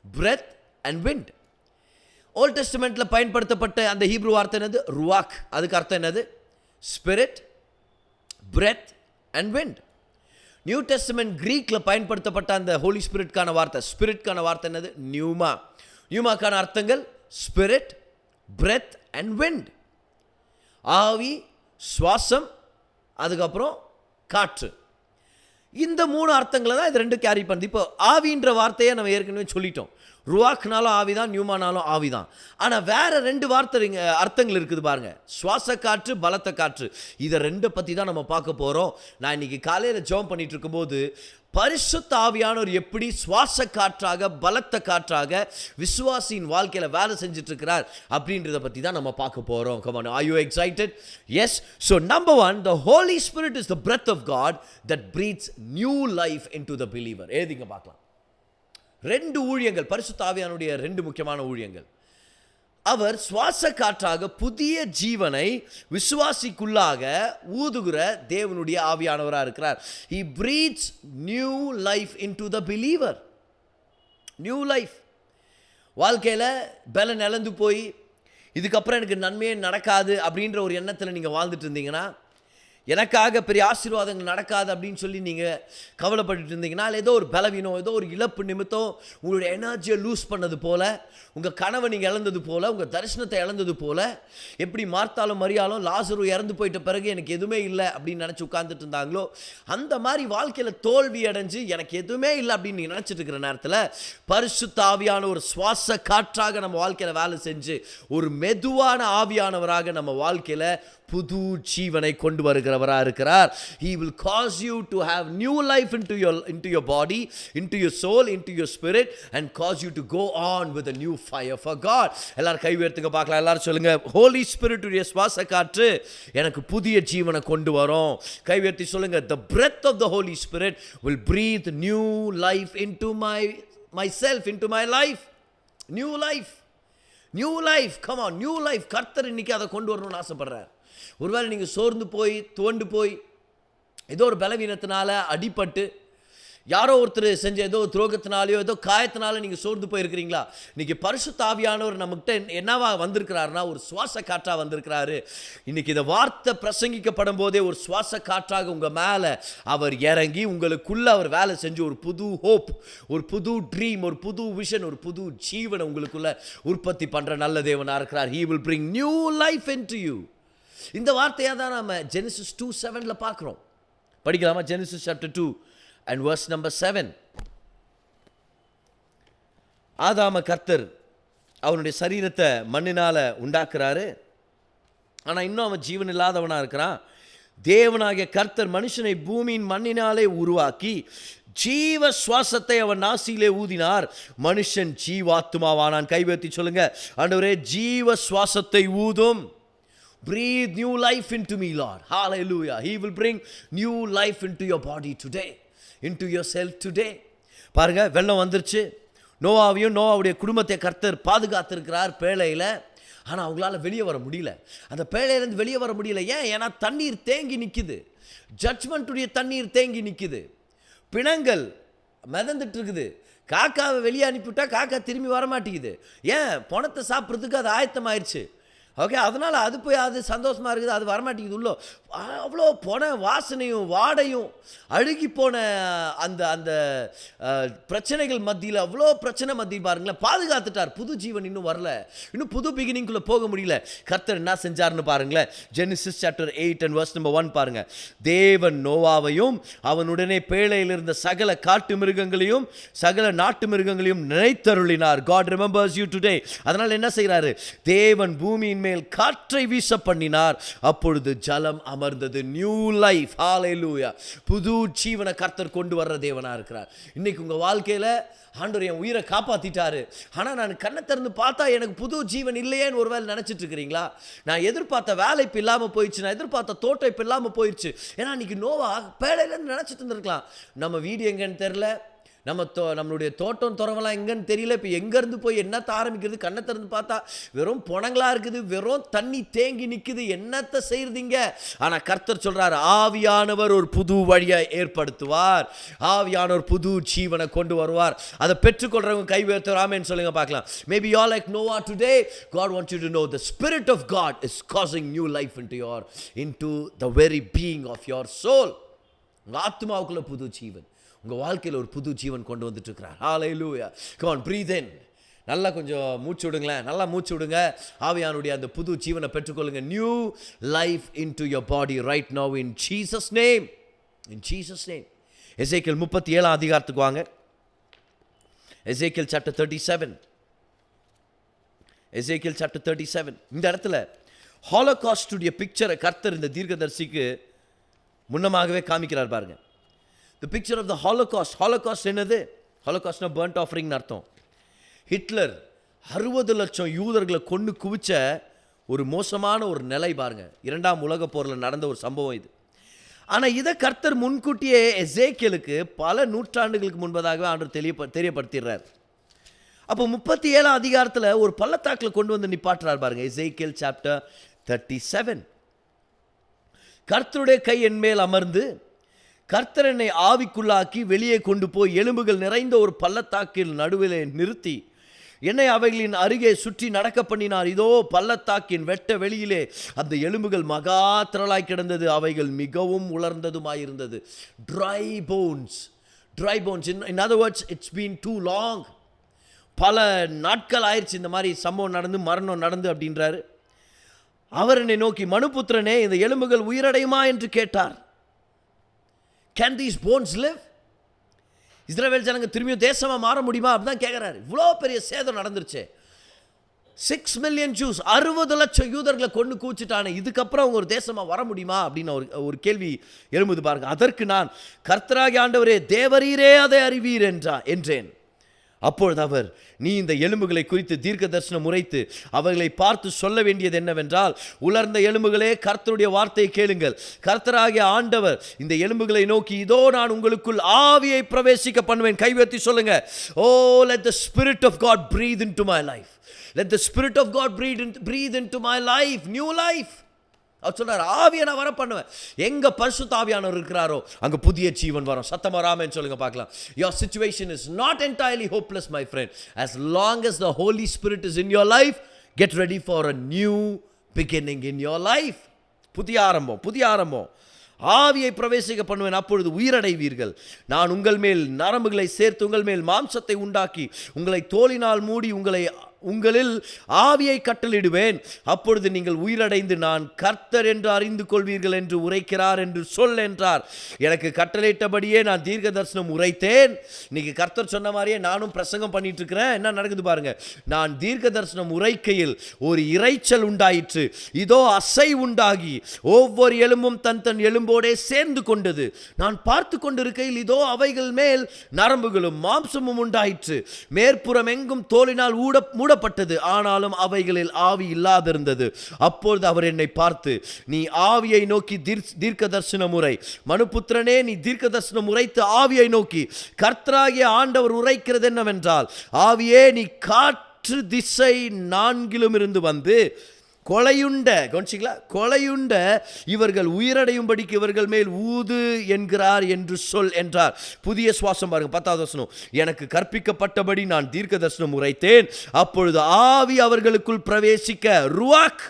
breath and wind. Old டெஸ்டமெண்ட்டில் பயன்படுத்தப்பட்ட அந்த ஹீப்ரூ வார்த்தை என்னது? ருவாக். அதுக்கு அர்த்தம் என்னது? Spirit, breath and wind. New testament கிரீக்கில் பயன்படுத்தப்பட்ட அந்த ஹோலி ஸ்பிரிட்கான வார்த்தை, ஸ்பிரிட்கான வார்த்தை என்னது? நியூமா. நியூமாக்கான அர்த்தங்கள் ஸ்பிரிட், பிரெத் அண்ட் விண்ட். ஆவி, சுவாசம், அதுக்கப்புறம் காற்று. இந்த 3 அர்த்தங்களை தான் இது ரெண்டு கேரி பண்ணுது. இப்போ ஆவின்ற வார்த்தையை நம்ம ஏற்கனவே சொல்லிட்டோம். ருவாக்னாலும் ஆவி தான், நியூமானாலும் ஆவி தான். ஆனால் வேற 2 வார்த்தை அர்த்தங்கள் இருக்குது பாருங்க, சுவாச காற்று, பலத்த காற்று. இதை 2 பற்றி தான் நம்ம பார்க்க போகிறோம். நான் இன்னைக்கு காலையில் ஜெபம் பண்ணிட்டு இருக்கும்போது பரிசுத்த ஆவியானவர் எப்படி சுவாச காற்றாக, பலத்த காற்றாக விசுவாசியின் வாழ்க்கையில் வேலை செஞ்சுட்டு இருக்கிறார் அப்படின்றத பற்றி தான் நம்ம பார்க்க போகிறோம். Come on, are you excited? Yes. So number 1, the Holy Spirit is the breath of God that breathes new life into the believer. ஏதிங்க பார்க்கலாம். 2 ஊழியங்கள், பரிசுத்த ஆவியானுடைய 2 முக்கியமான ஊழியங்கள். அவர் சுவாச காற்றாக புதிய ஜீவனை விசுவாசிக்குள்ளாக ஊதுகிற தேவனுடைய ஆவியானவராக இருக்கிறார். He breathes new life into the believer. New life. வாழ்க்கையில் பலன் இழந்து போய் இதுக்கப்புறம் எனக்கு நன்மையே நடக்காது அப்படின்ற ஒரு எண்ணத்தில் நீங்கள் வாழ்ந்துட்டு இருந்தீங்கன்னா, எனக்காக பெரிய ஆசீர்வாதங்கள் நடக்காது அப்படின்னு சொல்லி நீங்கள் கவலைப்பட்டு இருந்தீங்கன்னா, ஏதோ ஒரு பலவீனம், ஏதோ ஒரு இழப்பு நிமித்தம் உங்களுடைய எனர்ஜியை லூஸ் பண்ணது போல், உங்கள் கனவை நீங்கள் இழந்தது போல், உங்கள் தரிசனத்தை இழந்தது போல், எப்படி மார்த்தாலும் மரியாலும் லாசரு இறந்து போயிட்ட பிறகு எனக்கு எதுவுமே இல்லை அப்படின்னு நினச்சி உட்கார்ந்துட்டு இருந்தாங்களோ, அந்த மாதிரி வாழ்க்கையில் தோல்வி அடைஞ்சு எனக்கு எதுவுமே இல்லை அப்படின்னு நீங்கள் நினச்சிட்டு இருக்கிற நேரத்தில் பரிசுத்த ஆவியான ஒரு சுவாச காற்றாக நம்ம வாழ்க்கையில் வேலை செஞ்சு ஒரு மெதுவான ஆவியானவராக நம்ம வாழ்க்கையில் புது ஜீவனை கொண்டு வருகிறவராக இருக்கிறார். He will cause you to have new life into your body, into your soul, into your spirit, and cause you to go on with a new fire for God. எல்லாரும் கை உயர்த்துங்க பார்க்கலாம். எல்லாரும் சொல்லுங்க, Holy Spirit உடைய சுவாச காற்று எனக்கு புதிய ஜீவனை கொண்டு வரும். கை உயர்த்தி சொல்லுங்க, the breath of the Holy Spirit will breathe new life into myself, into my life. New life. New life, come on, new life. கர்த்தர் இன்னைக்கு அதை கொண்டு வரணும்னு ஆசைப்படுறார். ஒருவேளை நீங்கள் சோர்ந்து போய் துவண்டு போய் ஏதோ ஒரு பலவீனத்தினால அடிபட்டு யாரோ ஒருத்தர் செஞ்ச ஏதோ துரோகத்தினாலேயோ ஏதோ காயத்தினால நீங்கள் சோர்ந்து போயிருக்கிறீங்களா? இன்னைக்கு பரிசுத்த ஆவியானவர் நம்மகிட்ட என்னவா வந்திருக்கிறாருன்னா ஒரு சுவாச காற்றா வந்திருக்கிறாரு. இன்னைக்கு இந்த வார்த்தை பிரசங்கிக்கப்படும் போதே ஒரு சுவாச காற்றாக உங்கள் மேலே அவர் இறங்கி உங்களுக்குள்ள அவர் வேலை செஞ்சு ஒரு புது ஹோப், ஒரு புது ட்ரீம், ஒரு புது விஷன், ஒரு புது ஜீவனை உங்களுக்குள்ள உற்பத்தி பண்ணுற நல்ல தேவனாக இருக்கிறார். He will bring new life into you. இந்த வார்த்தையாக தான் நம்ம Genesis 2:7 பார்க்குறோம். படிக்கலாமா? Genesis chapter 2 and verse number 7. ஆதாம கர்த்தர் அவனுடைய சரீரத்தை மண்ணினால உண்டாக்குறாரு. ஆனால் இன்னும் அவன் ஜீவன் இல்லாதவனாக இருக்கிறான். தேவனாகிய கர்த்தர் மனுஷனை பூமியின் மண்ணினாலே உருவாக்கி ஜீவ சுவாசத்தை அவன் நாசியிலே ஊதினார். மனுஷன் ஜீவாத்மாவானான். கைவேத்தி சொல்லுங்க, ஆண்டவரே ஜீவ சுவாசத்தை ஊதும். Breathe new life into me, Lord. Hallelujah. He will bring new life into your body today, into yourself today. பாருங்க, வெள்ளம் வந்துருச்சு. நோவாவையும் நோவாவுடைய குடும்பத்தை கர்த்தர் பாதுகாத்திருக்கிறார் பேழையில். ஆனால் அவங்களால வெளியே வர முடியல. அந்த பேழையிலேருந்து வெளியே வர முடியல. ஏன்னா தண்ணீர் தேங்கி நிற்குது. ஜட்ஜ்மெண்ட்டுடைய தண்ணீர் தேங்கி நிற்குது. பிணங்கள் மிதந்துட்டு இருக்குது. காக்காவை வெளியே அனுப்பிவிட்டா காக்கா திரும்பி வர மாட்டேங்குது. ஏன்? பணத்தை சாப்பிட்றதுக்கு அது ஆயத்தமாயிருச்சு. ஓகே, அதனால் அது போய் அது சந்தோஷமாக இருக்குது, அது வரமாட்டேங்குது. உள்ளோ அவ்வளோ போன வாசனையும் வாடையும் அழுகி போன அந்த அந்த பிரச்சனைகள் மத்தியில், அவ்வளோ பிரச்சனை மத்தியில் பாருங்களேன், பாதுகாத்துட்டார். புது ஜீவன் இன்னும் வரல, இன்னும் புது பிகினிங்குள்ளே போக முடியல. கர்த்தர் என்ன செஞ்சார்னு பாருங்களேன். Genesis chapter 8 and verse number 1 பாருங்க. தேவன் நோவாவையும் அவனுடனே பேழையில் இருந்த சகல காட்டு மிருகங்களையும் சகல நாட்டு மிருகங்களையும் நினைத்தருளினார். God remembers you today. அதனால் என்ன செய்கிறாரு? தேவன் பூமியின் மேல் காற்றை வீச பண்ணினார். அப்பொழுது ஜலம் அமர்ந்தது. New life. ஹalleluya. புது ஜீவனை கர்த்தர் கொண்டு வர்ற தேவனா இருக்கிறார். இன்னைக்கு உங்க வாழ்க்கையில ஆண்டவர் என் உயிரை காப்பாத்திட்டாரு, ஆனால் நான் கண்ணை திறந்து பார்த்தா எனக்கு புது ஜீவன் இல்லையேன்னு ஒரு வேலை நினச்சிட்டு இருக்கிறீங்களா? நான் எதிர்பார்த்த வேலை இப்போ இல்லாமல் போயிடுச்சு, நான் எதிர்பார்த்த தோட்டம் இப்போ இல்லாமல் போயிடுச்சு. ஏன்னா இன்னைக்கு நோவா பேழையிலேருந்து நினச்சிட்டு இருந்திருக்கலாம், நம்ம வீடு எங்கன்னு தெரில, நம்மளுடைய தோட்டம் துறவெல்லாம் எங்கன்னு தெரியல, இப்போ எங்கேருந்து போய் என்னத்தை ஆரம்பிக்கிறது? கண்ணை திறந்து பார்த்தா வெறும் புணங்களாக இருக்குது, வெறும் தண்ணி தேங்கி நிற்குது, என்னத்தை செய்யறதுங்க? ஆனால் கர்த்தர் சொல்கிறார், ஆவியானவர் ஒரு புது வழியை ஏற்படுத்துவார், ஆவியானவர் புது ஜீவனை கொண்டு வருவார். அதை பெற்றுக்கொள்றவங்க கை உயர்த்துவார். ஆமென் சொல்லுங்க பார்க்கலாம். Maybe you are like Noah today. God wants you to know the Spirit of God is causing new life into the very being of your soul. உங்கள் ஆத்மாவுக்குள்ள புது ஜீவன், உங்கள் வாழ்க்கையில் ஒரு புது ஜீவன் கொண்டு வந்துட்டு இருக்கிறார். ஹalleluya. Come on, breathe in. நல்லா கொஞ்சம் மூச்சு விடுங்களேன், நல்லா மூச்சு விடுங்க. ஆவியானுடைய அந்த புது ஜீவனை பெற்றுக்கொள்ளுங்க. New life into your body right now in Jesus name. In Jesus name. எசேக்கியேல் 37 அதிகாரத்துக்கு வாங்க. எசேக்கியேல் chapter 37. எசேக்கியேல் chapter 37. இந்த இடத்துல ஹாலோகாஸ்டுடைய பிக்சரை கர்த்தர் இந்த தீர்க்கதரிசிக்கு முன்னமாகவே காமிக்கிறார் பாருங்க. The picture of the Holocaust. Holocaust என்னது? Holocaustனா burnt offering அர்த்தம். ஹிட்லர் 60 லட்சம் யூதர்களை கொண்டு குவிச்ச ஒரு மோசமான ஒரு நிலை பாருங்க. 2ஆம் உலகப் போரில் நடந்த ஒரு சம்பவம் இது. ஆனால் இதை கர்த்தர் முன்கூட்டியே எசேக்கியேலுக்கு பல நூற்றாண்டுகளுக்கு முன்பதாகவே ஆண்டவர் தெரியப்படுத்திடுறார். அப்போ 37 அதிகாரத்தில் ஒரு பள்ளத்தாக்கில் கொண்டு வந்து நிப்பாட்டுறார் பாருங்க. எசேக்கியேல் chapter 37. கர்த்தருடைய கை என் மேல் அமர்ந்து கர்த்தர் என்னை ஆவிக்குள்ளாக்கி வெளியே கொண்டு போய் எலும்புகள் நிறைந்த ஒரு பள்ளத்தாக்கில் நடுவிலே நிறுத்தி என்னை அவைகளின் அருகே சுற்றி நடக்க பண்ணினார். இதோ பள்ளத்தாக்கின் வெட்ட வெளியிலே அந்த எலும்புகள் மகா திரளாய் கிடந்தது, அவைகள் மிகவும் உலர்ந்ததுமாயிருந்தது. Dry bones. In other words, it's been too long. பல நாட்கள் ஆயிடுச்சு இந்த மாதிரி சம்பவம் நடந்து, மரணம் நடந்து அப்படின்றாரு. அவர் என்னை நோக்கி, மனுபுத்திரனே, இந்த எலும்புகள் உயிரடையுமா என்று கேட்டார். Can these bones live? இஸ்ரவேல் ஜனங்க திரும்பியும் தேசமாக மாற முடியுமா அப்படிதான் கேட்குறாரு. இவ்வளோ பெரிய சேதம் நடந்துருச்சு. 6 மில்லியன் ஜூஸ், 60 லட்சம் யூதர்களை கொண்டு கூச்சிட்டானே, இதுக்கப்புறம் அவங்க ஒரு தேசமா வர முடியுமா அப்படின்னு ஒரு கேள்வி எழும்புது பாருங்க. அதற்கு நான், கர்த்தராகிய ஆண்டவரே, தேவரீரே அதை அறிவீர் என்றேன். அப்பொழுது அவர், நீ இந்த எலும்புகளை குறித்து தீர்க்க தரிசனம் உரைத்து அவர்களை பார்த்து சொல்ல வேண்டியது என்னவென்றால், உலர்ந்த எலும்புகளே, கர்த்தருடைய வார்த்தையை கேளுங்கள். கர்த்தராகிய ஆண்டவர் இந்த எலும்புகளை நோக்கி, இதோ நான் உங்களுக்குள் ஆவியை பிரவேசிக்க பண்ணுவேன். கைவத்தி சொல்லுங்க, ஓ let the spirit of God breathe into my life. Let the spirit of God breathe into my life, new life. அவர் சொல்றார், ஆவியை நான் வர பண்ணுவேன். எங்க பரிசுத்த ஆவியானவர் இருக்கிறாரோ அங்க புதிய ஜீவன் வரும். சத்தமா ஆமென் சொல்லுங்க பார்க்கலாம். Your situation is not entirely hopeless, my friend. As long as the Holy Spirit is in your life, get ready for a new beginning in your life. புதிய ஆரம்பம். ஆவியை பிரவேசிக்க பண்ணுவேன், அப்பொழுது உயிரடைவீர்கள். நான் உங்கள் மேல் நரம்புகளை சேர்த்து உங்கள் மேல் மாம்சத்தை உண்டாக்கி உங்களை தோலினால் மூடி உங்களில் ஆவியை கட்டளிடுவேன். அப்பொழுது நீங்கள் உயிரடைந்து நான் கர்த்தர் என்று அறிந்து கொள்வீர்கள் என்று உரைக்கிறார் என்று சொல் என்றார். எனக்கு கட்டளையிட்டபடியே நான் தீர்க்க தரிசனம் உரைத்தேன். இன்னைக்கு கர்த்தர் சொன்ன மாதிரியே நானும் பிரசங்கம் பண்ணிட்டு இருக்கிறேன். என்ன நடக்குது பாருங்க. நான் தீர்க்க தரிசனம் உரைக்கையில் ஒரு இரைச்சல் உண்டாயிற்று. இதோ அசை உண்டாகி ஒவ்வொரு எலும்பும் தன் எலும்போடே சேர்ந்து கொண்டது. நான் பார்த்து கொண்டிருக்கையில் இதோ அவைகள் மேல் நரம்புகளும் மாம்சமும் உண்டாயிற்று. மேற்புறம் எங்கும் தோலினால் மூடப்பட்டது, ஆனாலும் அவைகளில் ஆவி இல்லாதிருந்தது. அப்பொழுது அவர் என்னை பார்த்து, நீ ஆவியை நோக்கி தீர்க்க தரிசனம் உரை. மனுபுத்திரனே, நீ தீர்க்க தரிசனம் உரைத்து ஆவியை நோக்கி, கர்த்தராகிய ஆண்டவர் உரைக்கிறது என்னவென்றால், ஆவியே, நீ காற்று திசை 4 இருந்து வந்து கொலையுண்ட இவர்கள் உயிரடையும்படிக்கு இவர்கள் மேல் ஊது என்கிறார் என்று சொல் என்றார். புதிய சுவாசம் பாருங்க, 10வது வசனம். எனக்கு கற்பிக்கப்பட்டபடி நான் தீர்க்க தரிசனம் உரைத்தேன். அப்பொழுது ஆவி அவர்களுக்குள் பிரவேசிக்க, ருவாக்,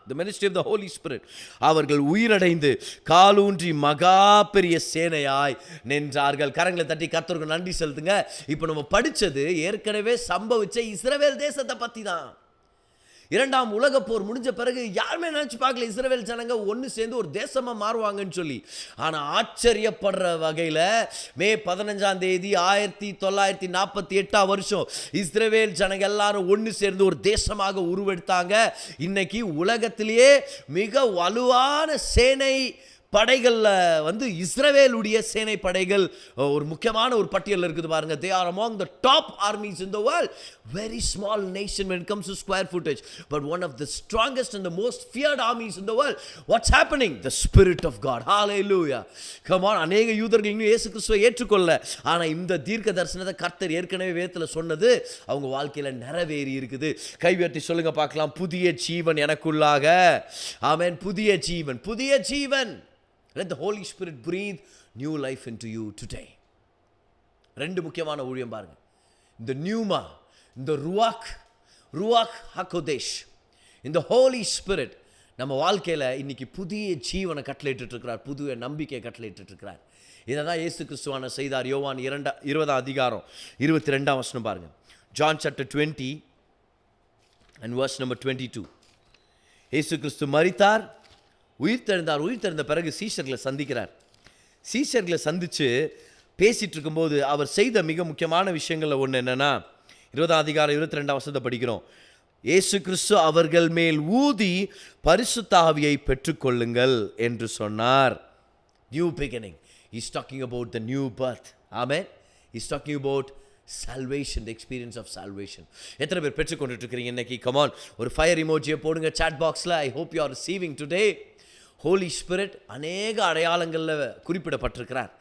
the ministry of the Holy Spirit, அவர்கள் உயிரடைந்து காலூன்றி மகா பெரிய சேனையாய் நின்றார்கள். கரங்களை தட்டி கர்த்தருக்கு நன்றி செலுத்துங்க. இப்போ நம்ம படிச்சது ஏற்கனவே சம்பவிச்ச இஸ்ரவேல் தேசத்தை பத்தி தான். 2ஆம் உலகப் போர் முடிஞ்ச பிறகு யாருமே நினைச்சு பார்க்கல இஸ்ரவேல் ஜனங்க ஒன்று சேர்ந்து ஒரு தேசமா மாறுவாங்கன்னு சொல்லி. ஆனால் ஆச்சரியப்படுற வகையில் மே 15ஆம் தேதி 1948 வருஷம் இஸ்ரவேல் ஜனங்க எல்லாரும் ஒன்று சேர்ந்து ஒரு தேசமாக உருவெடுத்தாங்க. இன்னைக்கு உலகத்திலேயே மிக வலுவான சேனை படைகளில் வந்து இஸ்ரவேலுடைய சேனை படைகள் ஒரு முக்கியமான ஒரு பட்டியலில் இருக்குது பாருங்க. They are among the top armies in the world. Very small nation when it comes to square footage, but one of the strongest and the most feared armies in the world. What's happening? The Spirit of God. Hallelujah. Come on. அநேக யூதர்கள் இன்னும் இயேசு கிறிஸ்துவை ஏற்றுக்கொள்ள, ஆனால் இந்த தீர்க்க தரிசனத்தை கர்த்தர் ஏற்கனவே வேதத்தில் சொன்னது அவங்க வாழ்க்கையில் நிறைவேறி இருக்குது. கைவியற்றி சொல்லுங்க பார்க்கலாம். புதிய ஜீவன் எனக்குள்ளாக. ஆமென். புதிய ஜீவன். Let the Holy Spirit breathe new life into you today. 2 முக்கியமான ஊழியம் பாருங்க. இந்த நியூமா, இந்த ருவாக் ஹகோதேஷ், இந்த Holy Spirit நம்ம வாழ்க்கையில் இன்னைக்கு புதிய ஜீவனை கட்டளையிட்டு இருக்கிறார், புதிய நம்பிக்கையை கட்டளையிட்டு இருக்கிறார். இதை தான் இயேசு கிறிஸ்துவான செய்தார். யோவான் 20ஆம் அதிகாரம் 22ஆம் வசனம் பாருங்க. John chapter 20 and verse number 22. இயேசு கிறிஸ்து மரித்தார், உயிர் தெழுந்த பிறகு சீஷர்களை சந்தித்து பேசிட்டு இருக்கும்போது அவர் செய்த மிக முக்கியமான விஷயங்களில் ஒன்று என்னன்னா, 20ஆம் அதிகாரம் 22ஆம் வசனத்தை படிக்கிறோம். இயேசு கிறிஸ்து அவர்கள் மேல் ஊதி பரிசுத்த ஆவியை பெற்றுக்கொள்ளுங்கள் என்று சொன்னார். New beginning. He's talking about the new birth. Amen. He's talking about salvation, the experience of salvation. எத்தனை பேர் பெற்றுக்கொண்டுட்டு இருக்கிறீங்க இன்னைக்கு? Come on, ஒரு ஃபயர் இமோஜியை போடுங்க chat boxல. I hope you are receiving today. Holy Spirit அநேக அடையாளங்களில் குறிப்பிடப்பட்டிருக்கிறார்.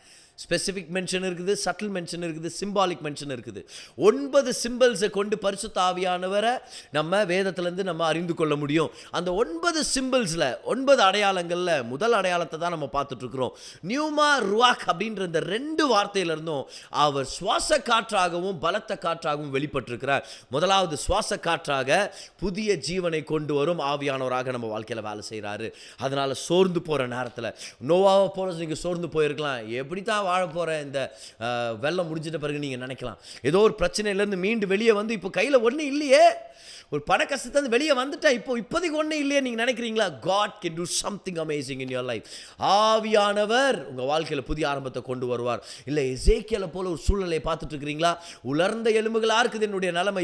ஸ்பெசிஃபிக் மென்ஷன் இருக்குது, subtle mention இருக்குது, சிம்பாலிக் மென்ஷன் இருக்குது. 9 சிம்பிள்ஸை கொண்டு பரிசுத்த ஆவியானவரை நம்ம வேதத்திலேருந்து நம்ம அறிந்து கொள்ள முடியும். அந்த 9 சிம்பிள்ஸில் 9 அடையாளங்களில் முதல் அடையாளத்தை தான் நம்ம பார்த்துட்ருக்குறோம். நியூமா ருவாக் அப்படின்ற இந்த 2 வார்த்தையிலிருந்தும் அவர் சுவாச காற்றாகவும் பலத்த காற்றாகவும் வெளிப்பட்டிருக்கிறார். முதலாவது சுவாச காற்றாக புதிய ஜீவனை கொண்டு வரும் ஆவியானவராக நம்ம வாழ்க்கையில் வேலை செய்கிறாரு. அதனால் சோர்ந்து போகிற நேரத்தில், நோவாவை போல நீங்கள் சோர்ந்து போயிருக்கலாம், எப்படி தான் வாழ போகிறேன் இந்த வெள்ளம் முடிஞ்சிட்ட பிறகு நீங்கள் நினைக்கலாம். ஏதோ ஒரு பிரச்சனையிலேருந்து மீண்டு வெளியே வந்து இப்போ கையில் ஒன்றும் இல்லையே, ஒரு பண கஷ்டத்தை வெளியே வந்துட்டா இப்போதைக்கு ஒன்றும் இல்லையே நீங்கள் நினைக்கிறீங்களா? God can do something amazing in your life. ஆவியானவர் உங்கள் வாழ்க்கையில் புதிய ஆரம்பத்தை கொண்டு வருவார். இல்லை எசேக்கியேலை போல ஒரு சூழ்நிலையை பார்த்துட்டு இருக்கிறீங்களா? உலர்ந்த எலும்புகளாக இருக்குது என்னுடைய நிலைமை,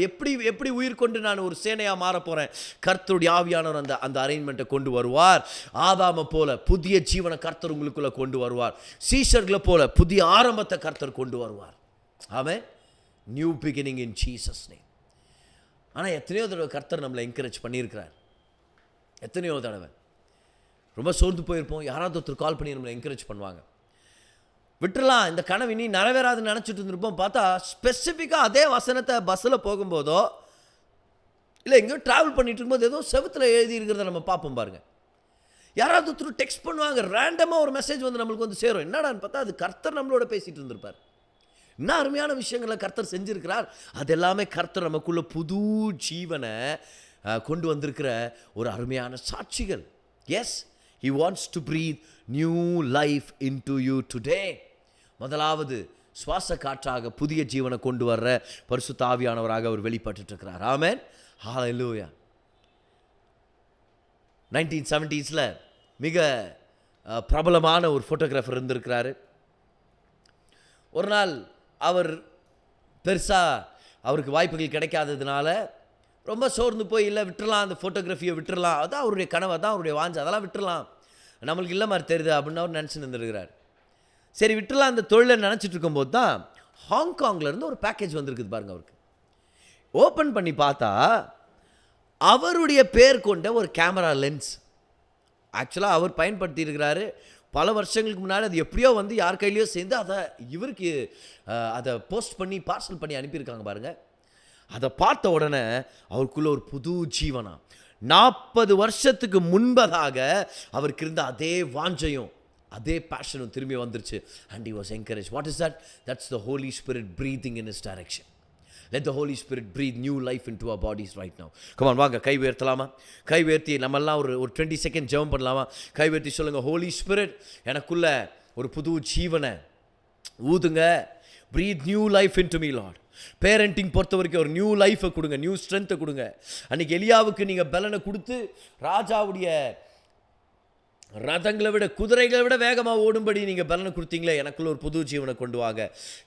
எப்படி உயிர் கொண்டு நான் ஒரு சேனையாக மாற போகிறேன். கர்த்தருடைய ஆவியானவர் அந்த அரேஞ்ச்மெண்ட்டை கொண்டு வருவார். ஆதாமை போல புதிய ஜீவனை கர்த்தர் உங்களுக்குள்ளே கொண்டு வருவார். சீஷர்களை போல புதிய ஆரம்பத்தை கர்த்தர் கொண்டு வருவார். ஆமென். New beginning in Jesus name. ஆனால் எத்தனையோ தடவை கர்த்தர் நம்மளை என்கரேஜ் பண்ணியிருக்கிறார். எத்தனையோ தடவை ரொம்ப சோர்ந்து போயிருப்போம், யாராவது ஒருத்தர் கால் பண்ணி நம்மளை என்கரேஜ் பண்ணுவாங்க. விட்டுறலாம், இந்த கனவு இனி நிறைவேறாதுன்னு நினச்சிட்டு இருந்திருப்போம். பார்த்தா ஸ்பெசிஃபிக்காக அதே வசனத்தை பஸ்ஸில் போகும்போதோ இல்லை எங்கேயோ ட்ராவல் பண்ணிட்டு இருக்கும்போது ஏதோ செவத்தில் எழுதி இருக்கிறத நம்ம பார்ப்போம் பாருங்க. யாராவது ஒருத்தர் டெக்ஸ்ட் பண்ணுவாங்க, ரேண்டமாக ஒரு மெசேஜ் வந்து நம்மளுக்கு வந்து சேரும். என்னடான்னு பார்த்தா அது கர்த்தர் நம்மளோட பேசிகிட்டு இருந்திருப்பார். என்ன அருமையான விஷயங்களை கர்த்தர் செஞ்சிருக்கிறார். அது எல்லாமே கர்த்தர் நமக்குள்ள புது ஜீவனை கொண்டு வந்திருக்கிற ஒரு அருமையான சாட்சிகள். Yes, he wants to breathe new life into you today. முதலாவது சுவாச காற்றாக புதிய ஜீவனை கொண்டு வர்ற பரிசுத்த ஆவியானவராக அவர் வெளிப்பட்டு இருக்கிறார். ஆமென். ஹல்லேலூயா. 1970s மிக பிரபலமான ஒரு ஃபோட்டோகிராஃபர் இருந்திருக்கிறாரு. ஒரு நாள் அவர் பெருசாக அவருக்கு வாய்ப்புகள் கிடைக்காததுனால ரொம்ப சோர்ந்து போய் இல்லை விட்டுறலாம், அந்த ஃபோட்டோகிராஃபியை விட்டுறலாம், அதான் அவருடைய கனவு, அதான் அவருடைய வாஞ்சை, அதெல்லாம் விட்டுறலாம், நம்மளுக்கு இல்லை மாதிரி தெரியுது அப்படின்னு அவர் நினச்சின்னு இருந்திருக்கிறார். சரி விட்டுறலாம் அந்த தொழிலை நினச்சிட்டு இருக்கும்போது தான் ஹாங்காங்லேருந்து ஒரு பேக்கேஜ் வந்திருக்குது பாருங்க. அவருக்கு ஓப்பன் பண்ணி பார்த்தா அவருடைய பேர் கொண்ட ஒரு கேமரா லென்ஸ். ஆக்சுவலாக அவர் பயன்படுத்தி இருக்கிறாரு. பல வருஷங்களுக்கு முன்னாடி அது எப்படியோ வந்து யார் கையிலையோ சேர்ந்து அதை இவருக்கு அதை போஸ்ட் பண்ணி பார்சல் பண்ணி அனுப்பியிருக்காங்க பாருங்கள். அதை பார்த்த உடனே அவருக்குள்ள ஒரு புது ஜீவனா, 40 வருஷத்துக்கு முன்பதாக அவருக்கு இருந்த அதே வாஞ்சையும் அதே பேஷனும் திரும்பி வந்துருச்சு. And he was encouraged. What is that? That's the Holy Spirit breathing in his direction. Let the Holy Spirit breathe new life into our bodies right now. Come on, வாங்க கை உயர்த்தலாமா? கை உயர்த்தி நம்மெல்லாம் ஒரு 20 செகண்ட் ஜெபம் பண்ணலாமா? கை உயர்த்தி சொல்லுங்க, ஹோலி ஸ்பிரிட் எனக்குள்ள ஒரு புது ஜீவனை ஊதுங்க. breathe new life into me Lord. Parenting பொறுத்த வரைக்கும் ஒரு நியூ லைஃபை கொடுங்க, நியூ ஸ்ட்ரென்த்தை கொடுங்க. அன்றைக்கி எலியாவுக்கு நீங்கள் பலனை கொடுத்து ராஜாவுடைய ரதங்களை விட குதிரைகளை விட வேகமாக ஓடும்படி நீங்கள் பலனை கொடுத்தீங்களே, எனக்குள்ள ஒரு புது ஜீவனை கொண்டு வாங்க.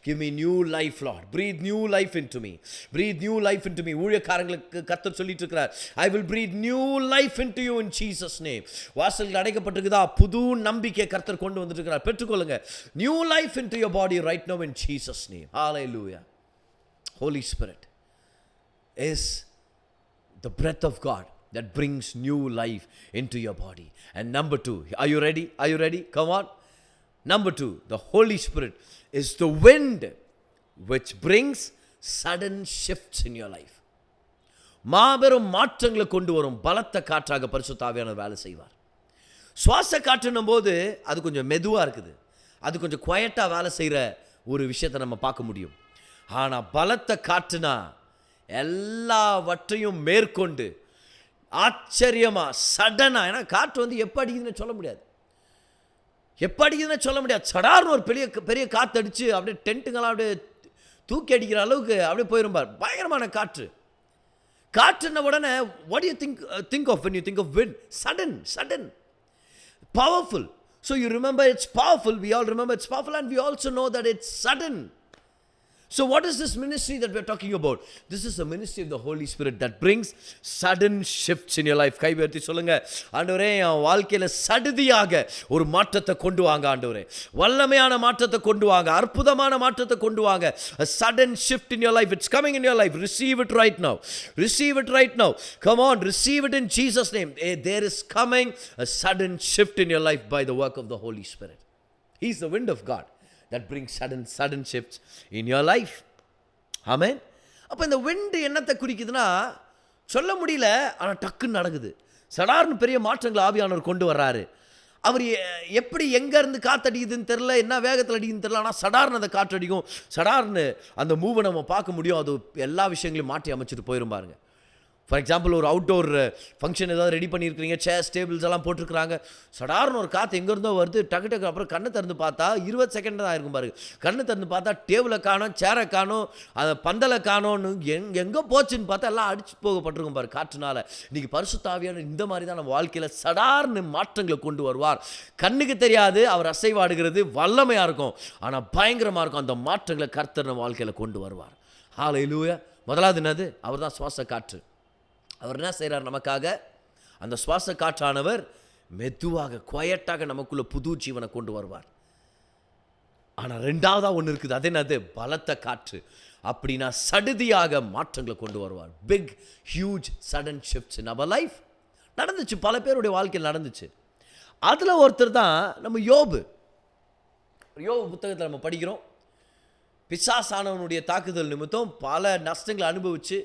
Give me new life Lord. Breathe new life into me. Breathe new life into me. ஊழியக்காரங்களுக்கு கர்த்தர் சொல்லிட்டு இருக்கிறார், I will breathe new life into you in Jesus name. வாசல்கள் அடைக்கப்பட்டிருக்குதா? புது நம்பிக்கை கர்த்தர் கொண்டு வந்துட்டு இருக்கிறார். பெற்றுக்கொள்ளுங்க. New life into your body right now in Jesus name. ஹல்லேலூயா. Holy Spirit is the breath of God that brings new life into your body. And number 2, are you ready? Are you ready? Come on. Number 2, the Holy Spirit is the wind which brings sudden shifts in your life. மாபெரும் மாற்றங்களை கொண்டு வரும் பலத்த காற்றாக பரிசுத்த ஆவியானவர் வேலை செய்வார். சுவாச காற்றுன்னும் போது அது கொஞ்சம் மெதுவாக இருக்குது, அது கொஞ்சம் குவைட்டாக வேலை செய்கிற ஒரு விஷயத்தை நம்ம பார்க்க முடியும். ஆனால் பலத்த காற்றுனா எல்லாவற்றையும் மேற்கொண்டு ஆச்சரியமாக சடனாக, ஏன்னா காற்று வந்து எப்போ அடிக்குதுன்னு சொல்ல முடியாது, எப்போ அடிக்குதுன்னு சொல்ல முடியாது. சடார்னு ஒரு பெரிய காற்று அடித்து அப்படியே டென்ட்டுங்களாம் அப்படியே தூக்கி அடிக்கிற அளவுக்கு அப்படியே போயிருப்பார். பயங்கரமான காற்று. காற்றுன உடனே what do you think of when you think of wind? Sudden, powerful. So you remember it's powerful, we all remember it's powerful, and we also know that it's sudden. So what is this ministry that we're talking about? This is the ministry of the Holy Spirit that brings sudden shifts in your life. கை உயர்த்தி சொல்லுங்க, ஆண்டவரே என் வாழ்க்கையில் சடுதியாக ஒரு மாற்றத்தை கொண்டு வாங்க ஆண்டவரே, வல்லமையான மாற்றத்தை கொண்டு வாங்க, அற்புதமான மாற்றத்தை கொண்டு வாங்க. A sudden shift in your life. It's coming in your life. Receive it right now. Receive it right now. Come on, receive it in Jesus' name. There is coming a sudden shift in your life by the work of the Holy Spirit. He's the wind of God that brings sudden shifts in your life. Amen. அப்போ இந்த விண்டு என்னத்தை குறிக்குதுன்னா சொல்ல முடியல, ஆனால் டக்குன்னு நடக்குது. சடார்னு பெரிய மாற்றங்கள் ஆவியானவர் கொண்டு வர்றாரு. அவர் எப்படி எங்கேருந்து காற்றடிக்குதுன்னு தெரில, என்ன வேகத்தில் அடிக்குதுன்னு தெரில, ஆனால் சடார்னு அந்த காற்றடிக்கும், சடார்னு அந்த மூவை நம்ம பார்க்க முடியும். அது எல்லா விஷயங்களையும் மாற்றி அமைச்சிட்டு போயிரும் பாருங்க. ஃபார் எக்ஸாம்பிள் ஒரு அவுட்டோர் ஃபங்க்ஷன் ஏதாவது ரெடி பண்ணியிருக்கிறீங்க, சேர்ஸ் டேபிள்ஸ் எல்லாம் போட்டிருக்கிறாங்க. சடார்னு ஒரு காற்று எங்கேருந்தோ வருது, டக்கு டக்கு. அப்புறம் கண்ணை திறந்து பார்த்தா 20 செகண்ட் தான் இருக்கும் பாருங்க. கண்ணை திறந்து பார்த்தா டேபிளை காணோம், சேரை காணோம், அதை பந்தலை காணோன்னு எங்கே போச்சுன்னு பார்த்தா எல்லாம் அடிச்சு போகப்பட்டிருக்கும் பாரு காற்றுனால. இன்றைக்கி பரிசுத்த ஆவியானவர் இந்த மாதிரி தான் நம்ம வாழ்க்கையில் சடார்னு மாற்றங்களை கொண்டு வருவார். கண்ணுக்கு தெரியாது, அவர் அசைவாடுகிறது வல்லமையாக இருக்கும், ஆனால் பயங்கரமாக இருக்கும். அந்த மாற்றங்களை கர்த்தர் நம்ம வாழ்க்கையில் கொண்டு வருவார். ஹல்லேலூயா. முதலாவது என்னது? அவர் தான் சுவாச காற்று. அவர் என்ன செய்கிறார் நமக்காக? அந்த சுவாச காற்றானவர் மெதுவாக குவையட்டாக நமக்குள்ள புது ஜீவனை கொண்டு வருவார். ஆனால் ரெண்டாவதாக ஒன்று இருக்குது, அது என்னது? பலத்த காற்று. அப்படின்னா சடுதியாக மாற்றங்களை கொண்டு வருவார். Big huge sudden shifts in our life நடந்துச்சு, பல பேருடைய வாழ்க்கையில் நடந்துச்சு. அதில் ஒருத்தர் தான் நம்ம யோபு. யோபு புத்தகத்தில் நம்ம படிக்கிறோம், பிசாசானவனுடைய தாக்குதல் நிமித்தம் பல நஷ்டங்களை அனுபவித்து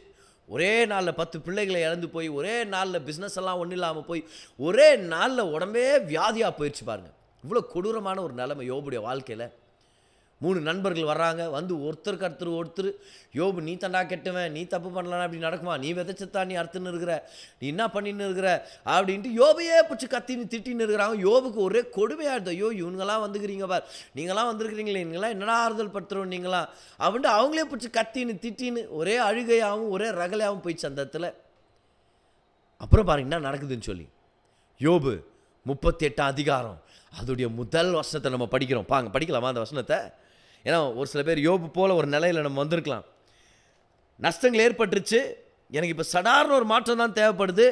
ஒரே நாளில் 10 பிள்ளைகளை இழந்து போய், ஒரே நாளில் பிஸ்னஸ் எல்லாம் ஒன்றும் இல்லாமல் போய், ஒரே நாளில் உடம்பே வியாதியாக போயிடுச்சு பாருங்கள். இவ்வளோ கொடூரமான ஒரு நிலைமை யோபுடைய வாழ்க்கையில். 3 நண்பர்கள் வர்றாங்க, வந்து ஒருத்தர் யோபு நீ தண்டா கெட்டுவன், நீ தப்பு பண்ணலாம், அப்படி நடக்குமா, நீ விதைச்சத்தான் நீ அறுத்துன்னு இருக்கிற, நீ என்ன பண்ணின்னு இருக்கிற அப்படின்ட்டு யோபையே பிடிச்சி கத்தின்னு திட்டின்னு இருக்கிறாங்க. யோபுக்கு ஒரே கொடுமையாக இருந்தது. ஐயோ இவங்கெல்லாம் வந்துக்கிறீங்க பார், நீங்களாம் வந்துருக்கிறீங்களே, நீங்களாம் என்னடா ஆறுதல் படுத்துறோம் நீங்களாம் அப்படின்ட்டு அவங்களே பிடிச்சி கத்தின்னு திட்டின்னு ஒரே அழுகையாகவும் ஒரே ரகலையாகவும் போயிடுச்சு அந்த இடத்துல. அப்புறம் பாருங்க என்ன நடக்குதுன்னு சொல்லி, யோபு 38 அதிகாரம் அதோடைய முதல் வசனத்தை நம்ம படிக்கிறோம். படிக்கலாமா அந்த வசனத்தை? ஏன்னா ஒரு சில பேர் யோபு போல் ஒரு நிலையில் நம்ம வந்திருக்கலாம். நஷ்டங்கள் ஏற்பட்டுருச்சு, எனக்கு இப்போ சாதாரண ஒரு மாற்றம் தான் தேவைப்படுது.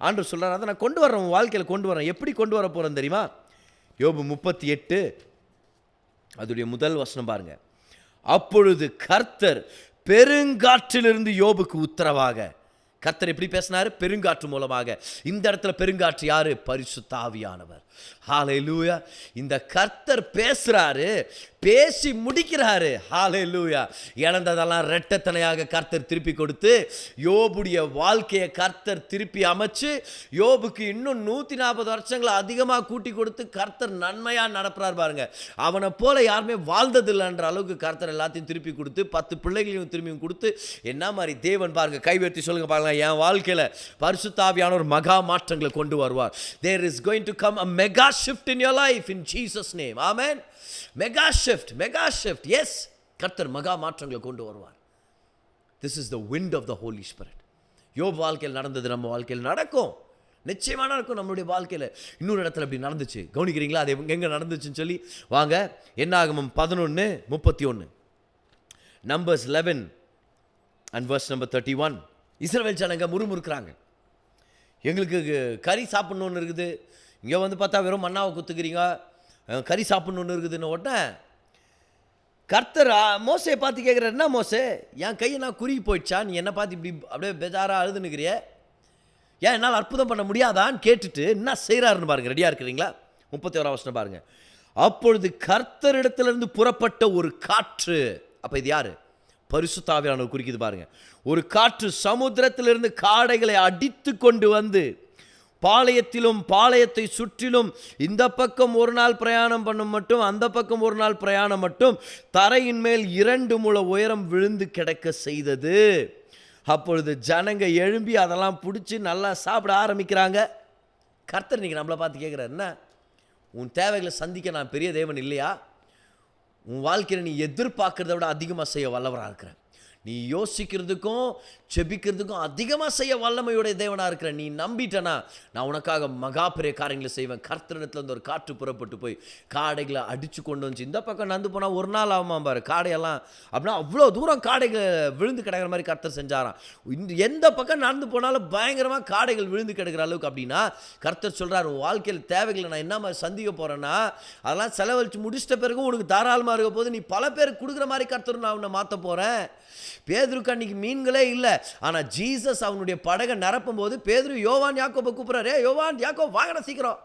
ஆண்டவர் சொல்கிறார், அதை நான் கொண்டு வரேன், உன் வாழ்க்கையில் கொண்டு வரேன். எப்படி கொண்டு வர போகிறேன்னு தெரியுமா? யோபு 38 அதோடைய முதல் வசனம் பாருங்க. அப்பொழுது கர்த்தர் பெருங்காற்றிலிருந்து யோபுக்கு உத்தரவாக. கர்த்தர் எப்படி பேசினாரு? பெருங்காற்று மூலமாக. இந்த இடத்துல பெருங்காற்று யாரு? பரிசுத்த ஆவியானவர். ஹல்லேலூயா. இந்த கர்த்தர் பேசுறாரு, பேசி முடிக்கிறாரு. ஹல்லேலூயா. இழந்ததெல்லாம் ரெட்டத்தனையாக கர்த்தர் திருப்பி கொடுத்து யோபுடைய வாழ்க்கையை கர்த்தர் திருப்பி அமைச்சு யோபுக்கு இன்னும் 140 வருஷங்களை அதிகமாக கூட்டி கொடுத்து கர்த்தர் நன்மையாக நடப்புறார் பாருங்க. அவனை போல யாருமே வாழ்ந்ததில்லைன்ற அளவுக்கு கர்த்தர் எல்லாத்தையும் திருப்பி கொடுத்து 10 பிள்ளைகளையும் திரும்பியும் கொடுத்து என்ன மாதிரி தேவன் பாருங்க. கைவேற்றி சொல்லுங்க பாருங்க, என் வாழ்க்கையில் பரிசுத்த ஆவியானவர் மகா மாற்றங்களை கொண்டு வருவார். There is going to come a mega shift in your life in Jesus name. Amen. Mega shift, mega shift. Yes, கர்த்தர் மகா மாற்றங்களை கொண்டு வருவார். This is the wind of the Holy Spirit. யோபு வாழ்க்கையில் நடந்தது நம்ம வாழ்க்கையில் நடக்கும், நிச்சயமாக நடக்கும். நம்மளுடைய வாழ்க்கையில் இன்னொரு இடத்துல அப்படி நடந்துச்சு, கவனிக்கிறீங்களா? அது எங்கே நடந்துச்சுன்னு சொல்லி வாங்க. என்னாகமம் 11:31, Numbers 11 and verse number 31. இஸ்ரவேல் ஜனங்க முறுமுறுக்கிறாங்க, எங்களுக்கு கறி சாப்பிட்ணுன்னு இருக்குது, இங்கே வந்து பார்த்தா வெறும் மண்ணாவை குத்துக்கிறீங்க, கறி சாப்பிட்ணுன்னு இருக்குதுன்னு. உடனே கர்த்தர் மோசையை பார்த்து கேட்குறாரு, என்ன மோசே, என் கையை நான் குறுகி போயிடுச்சா, நீ என்னை பார்த்து இப்படி அப்படியே பேஜாராக அழுதுன்னுக்கிறிய, ஏன் என்னால் அற்புதம் பண்ண முடியாதான்னு கேட்டுட்டு என்ன செய்கிறாருன்னு பாருங்கள். ரெடியாக இருக்கிறீங்களா? 31 வசனம் பாருங்கள். அப்பொழுது கர்த்தரிடத்திலிருந்து புறப்பட்ட ஒரு காற்று. அப்போ இது யார்? பரிசுத்த ஆவியானவர் குறிக்குது பாருங்க. ஒரு காற்று சமுத்திரத்திலிருந்து காடைகளை அடித்து கொண்டு வந்து பாளையத்திலும் பாளையத்தை சுற்றிலும் இந்த பக்கம் ஒரு நாள் பிரயாணம் பண்ணும் மட்டும் அந்த பக்கம் ஒரு நாள் பிரயாணம் மட்டும் தரையின் மேல் 2 முழ உயரம் விழுந்து கிடக்க செய்தது. அப்பொழுது ஜனங்க எழும்பி அதெல்லாம் பிடிச்சி நல்லா சாப்பிட ஆரம்பிக்கிறாங்க. கர்த்தர் இன்னைக்கு நம்மளை பார்த்து கேட்குறாரு, என்ன உன் தேவைகளை சந்திக்க நான் பெரிய தேவன் இல்லையா? உன் வாழ்க்கையில் நீ எதிர்பார்க்கறத விட அதிகமாக செய்ய வல்லவராக இருக்கிற, நீ யோசிக்கிறதுக்கும் செபிக்கிறதுக்கும் அதிகமாக செய்ய வல்லமையுடைய தேவனாக இருக்கிற, நீ நம்பிட்டனா நான் உனக்காக மகா பெரிய காரியங்களை செய்வேன். கர்த்தரிடத்துல இருந்து ஒரு காற்று புறப்பட்டு போய் காடைகளை அடித்து கொண்டு வந்துச்சு. இந்த பக்கம் நடந்து போனால் ஒரு நாள் ஆகுமா பாரு காடையெல்லாம், அப்படின்னா அவ்வளோ தூரம் காடைகள் விழுந்து கிடக்கிற மாதிரி கர்த்தர் செஞ்சாராம். எந்த பக்கம் நடந்து போனாலும் பயங்கரமாக காடைகள் விழுந்து கிடக்கிற அளவுக்கு. அப்படின்னா கர்த்தர் சொல்கிறார், உன் வாழ்க்கையில் தேவைகளை நான் என்ன மாதிரி சந்திக்க போகிறேன்னா அதெல்லாம் செலவழித்து முடிச்சிட்ட பிறகு உனக்கு தாராளமாக இருக்க போது நீ பல பேருக்கு கொடுக்குற மாதிரி கர்த்தர் நான் உன்னை மாற்ற போகிறேன். பேதுருக்கு அன்னைக்கு மீன்களே இல்லை, ஆனால் ஜீசஸ் அவனுடைய படகை நிரப்பும் போது பேதுரு யோவான் யாக்கோபை கூப்பிட்றாரு, யோவான் யாக்கோப் வாங்கடா சீக்கிரம்,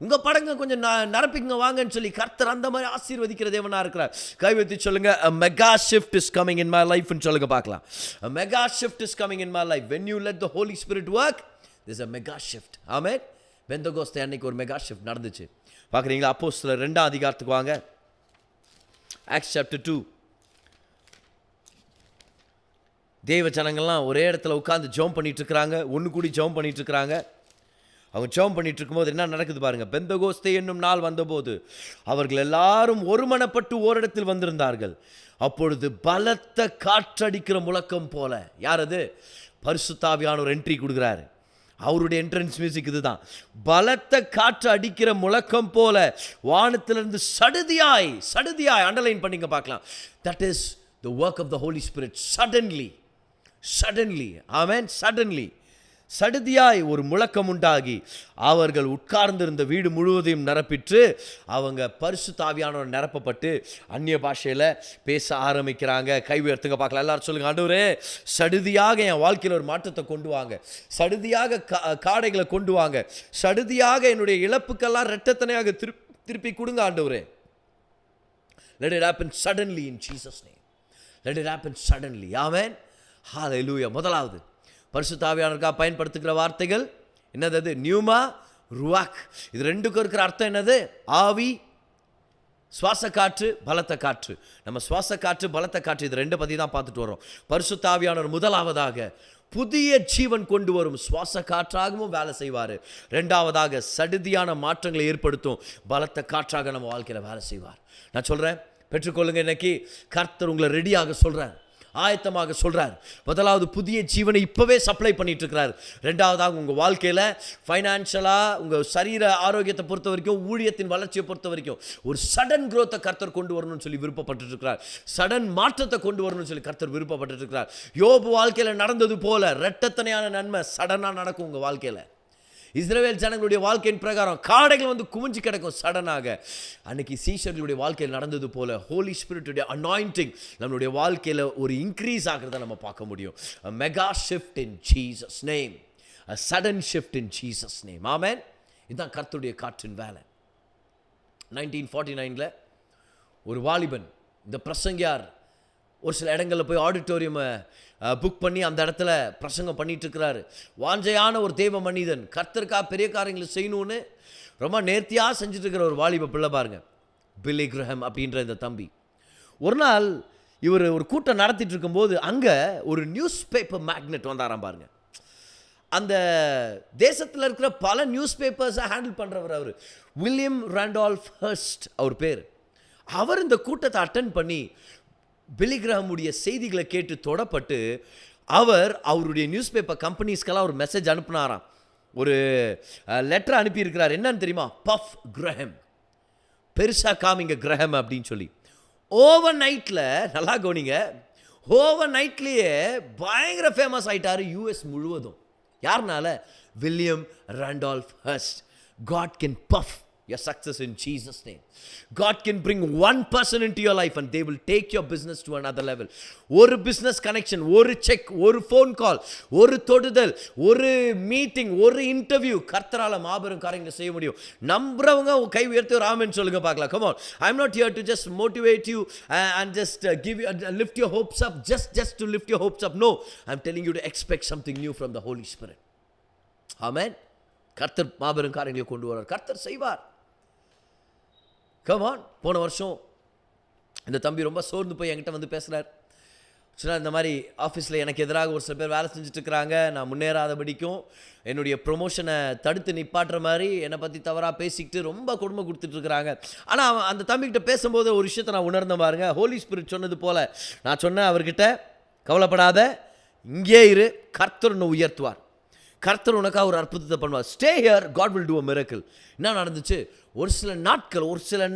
உங்கள் படங்க கொஞ்சம் நிரப்பிங்க வாங்கன்னு சொல்லி கர்த்தர் அந்த மாதிரி ஆசீர்வதிக்கிற தேவனா இருக்கிறார். கைவெத்தி சொல்லுங்க, a mega shift is coming in my life ன்னு சொல்லுங்க பார்க்கலாம். A mega shift is coming in my life. When you let the Holy Spirit work, there's a mega shift. Amen. Pentecost அன்னைக்கு ஒரு மெகா ஷிஃப்ட் நடந்துச்சு. பார்க்குறீங்களா? அப்போஸ்தலர் 2ஆம் அதிகாரத்துக்கு வாங்க. Acts chapter 2 தேவ ஜனங்கள்லாம் ஒரே இடத்துல உட்காந்து ஜெபம் பண்ணிட்டு இருக்கிறாங்க, ஒன்று கூடி ஜெபம் பண்ணிட்டு இருக்கிறாங்க. அவங்க ஜெபம் பண்ணிட்டு இருக்கும்போது என்ன நடக்குது பாருங்க. பெந்தகோஸ்தே என்னும் நாள் வந்தபோது அவர்கள் எல்லாரும் ஒருமனப்பட்டு ஓரிடத்தில் வந்திருந்தார்கள். அப்பொழுது பலத்த காற்றடிக்கிற முழக்கம் போல, யார் அது? பரிசுத்த ஆவியானவர் என்ட்ரி கொடுக்குறாரு. அவருடைய என்ட்ரன்ஸ் மியூசிக் இதுதான். பலத்த காற்று அடிக்கிற முழக்கம் போல வானத்திலிருந்து சடுதியாய், சடுதியாய் அண்டர்லைன் பண்ணிங்க பார்க்கலாம். That is the work of the Holi Spirit. Suddenly, suddenly, amen, suddenly, சடுதியாய் ஒரு முழக்கம் உண்டாகி அவர்கள் உட்கார்ந்திருந்த வீடு முழுவதையும் நிரப்பிட்டு அவங்க பரிசுத்த ஆவியானவர் நிரப்பப்பட்டு அந்நிய பாஷையில் பேச ஆரம்பிக்கிறாங்க. கை உயர்த்துங்க பார்க்கலாம். எல்லாரும் சொல்லுங்க, ஆண்டவரே சடுதியாக என் வாழ்க்கையில் ஒரு மாற்றத்தை கொண்டு வாங்க, சடுதியாக காடைகளை கொண்டு வாங்க, சடுதியாக என்னுடைய இழப்புக்கெல்லாம் இரட்டத்தனையாக திருப்பி கொடுங்க ஆண்டவரே. Let it happen suddenly in Jesus name. Let it happen suddenly. Amen. Hallelujah. முதலாவது பரிசுத்த ஆவியானவருக்காக பயன்படுத்துகிற வார்த்தைகள் என்னது? அது நியூமா, ருவாக். இது ரெண்டுக்கும் இருக்கிற அர்த்தம் என்னது? ஆவி, சுவாச காற்று, பலத்த காற்று. நம்ம சுவாச காற்று, பலத்த காற்று, இது ரெண்டு பற்றி தான் பார்த்துட்டு வரோம். பரிசுத்த ஆவியானவர் முதலாவதாக புதிய ஜீவன் கொண்டு வரும் சுவாச காற்றாகவும் வேலை செய்வார். ரெண்டாவதாக சடுதியான மாற்றங்களை ஏற்படுத்தும் பலத்த காற்றாக நம்ம வாழ்க்கையில் வேலை செய்வார். நான் சொல்கிறேன், பெற்றுக்கொள்ளுங்க. இன்னைக்கு கர்த்தர் உங்களை ரெடியாக சொல்கிறார், ஆயத்தமாக சொல்கிறார். முதலாவது புதிய ஜீவனை இப்போவே சப்ளை பண்ணிட்டு இருக்கிறார். ரெண்டாவதாக உங்கள் வாழ்க்கையில் ஃபைனான்ஷியலாக, உங்கள் சரீர ஆரோக்கியத்தை பொறுத்த வரைக்கும், ஊழியத்தின் வளர்ச்சியை பொறுத்த வரைக்கும் ஒரு சடன் க்ரோத்தை கர்த்தர் கொண்டு வரணும்னு சொல்லி விருப்பப்பட்டு இருக்கிறார். சடன் மாற்றத்தை கொண்டு வரணும்னு சொல்லி கர்த்தர் விருப்பப்பட்டு இருக்கிறார். யோபு வாழ்க்கையில் நடந்தது போல இரட்டத்தனையான நன்மை சடனாக நடக்கும் உங்கள் வாழ்க்கையில். இஸ்ரவேல் ஜனங்களுடைய வாழ்க்கையின் பிரகாரம் காடைகள் வந்து குமிஞ்சு கிடக்கும் சடனாக. அன்னைக்கு சீஷர்களுடைய வாழ்க்கையில் நடந்தது போல ஹோலி ஸ்பிரிட்டுடைய அனாயிண்டிங் நம்மளுடைய வாழ்க்கையில் ஒரு இன்க்ரீஸ் ஆகிறத நம்ம பார்க்க முடியும். Mega shift in Jesus name, sudden shift in Jesus name. Amen. இதுதான் கர்த்தருடைய காற்றின் வேலை. 1949 ஒரு வாலிபன், இந்த பிரசங்கியார் ஒரு சில இடங்களில் போய் ஆடிட்டோரியமை புக் பண்ணி அந்த இடத்துல பிரசங்கம் பண்ணிட்டு இருக்கிறாரு. வாஞ்சையான ஒரு தேவ மனிதன், கர்த்தருக்காக பெரிய காரியங்களை செய்யணும்னு ரொம்ப நேர்த்தியாக செஞ்சுட்டு இருக்கிற ஒரு வாலிப பிள்ளை பாருங்க, பில்லி கிரஹாம் அப்படின்ற இந்த தம்பி. ஒரு நாள் இவர் ஒரு கூட்டம் நடத்திட்டு இருக்கும்போது அங்கே ஒரு நியூஸ் பேப்பர் மேக்னெட் வந்தாராம் பாருங்க. அந்த தேசத்தில் இருக்கிற பல நியூஸ் பேப்பர்ஸை ஹேண்டில் பண்ணுறவர் அவர், வில்லியம் ராண்டால்ஃப் ஹர்ஸ்ட் அவர் பேர். அவர் இந்த கூட்டத்தை அட்டென்ட் பண்ணி பில்லி கிரஹாமுடைய செய்திகளை கேட்டு தொடப்பட்டு அவர் அவருடைய நியூஸ் பேப்பர் கம்பெனிஸ்க்கெல்லாம் ஒரு மெசேஜ் அனுப்புனாராம். ஒரு லெட்டர் அனுப்பியிருக்கிறார். என்னன்னு தெரியுமா? பஃப் கிரஹாம், பெருசாக காமிங்க கிரஹாம் அப்படின்னு சொல்லி. ஓவர் நைட்டில், நல்லா கவனிங்க, ஓவர் நைட்லேயே பயங்கர ஃபேமஸ் ஆகிட்டார் யூஎஸ் முழுவதும். யாருனால? William Randolph Hearst. God can puff your success in Jesus name. God can bring one person into your life and they will take your business to another level. ஒரு business connection, ஒரு check, ஒரு phone call, ஒரு தொடுதல், ஒரு meeting, ஒரு interview, கர்த்தரால மாபெரும் காரியங்களை செய்ய முடியும். நம்புறவங்க கை உயர்த்தி ஒரு ஆமென் சொல்லுங்க பார்க்கலாம். Come on. I'm not here to just motivate you and just give you lift your hopes up, just to lift your hopes up. No, I'm telling you to expect something new from the Holy Spirit. Amen. கர்த்தர் மாபெரும் காரியங்களை கொண்டு வரார், கர்த்தர் செய்வார். Come on. போன வருஷம் இந்த தம்பி ரொம்ப சோர்ந்து போய் என்கிட்ட வந்து பேசுகிறார். சொன்னால் இந்த மாதிரி ஆஃபீஸில் எனக்கு எதிராக ஒரு சில பேர் வேலை செஞ்சுட்டு இருக்கிறாங்க, நான் முன்னேறாதபடிக்கும் என்னுடைய ப்ரொமோஷனை தடுத்து நிப்பாட்டுற மாதிரி என்னை பற்றி தவறாக பேசிக்கிட்டு ரொம்ப கொடுமை கொடுத்துட்ருக்குறாங்க. ஆனால் அந்த தம்பிக்கிட்ட பேசும்போது ஒரு விஷயத்தை நான் உணர்ந்த பாருங்க. ஹோலி ஸ்பிரிட் சொன்னது போல் நான் சொன்னேன் அவர்கிட்ட, கவலைப்படாத, இங்கே இரு, கர்த்தர் உன்னை உயர்த்துவார், கர்த்தர் உனக்காக ஒரு அற்புதத்தை பண்ணுவார். Stay here, God will do a miracle. என்ன நடந்துச்சு? ஒரு சில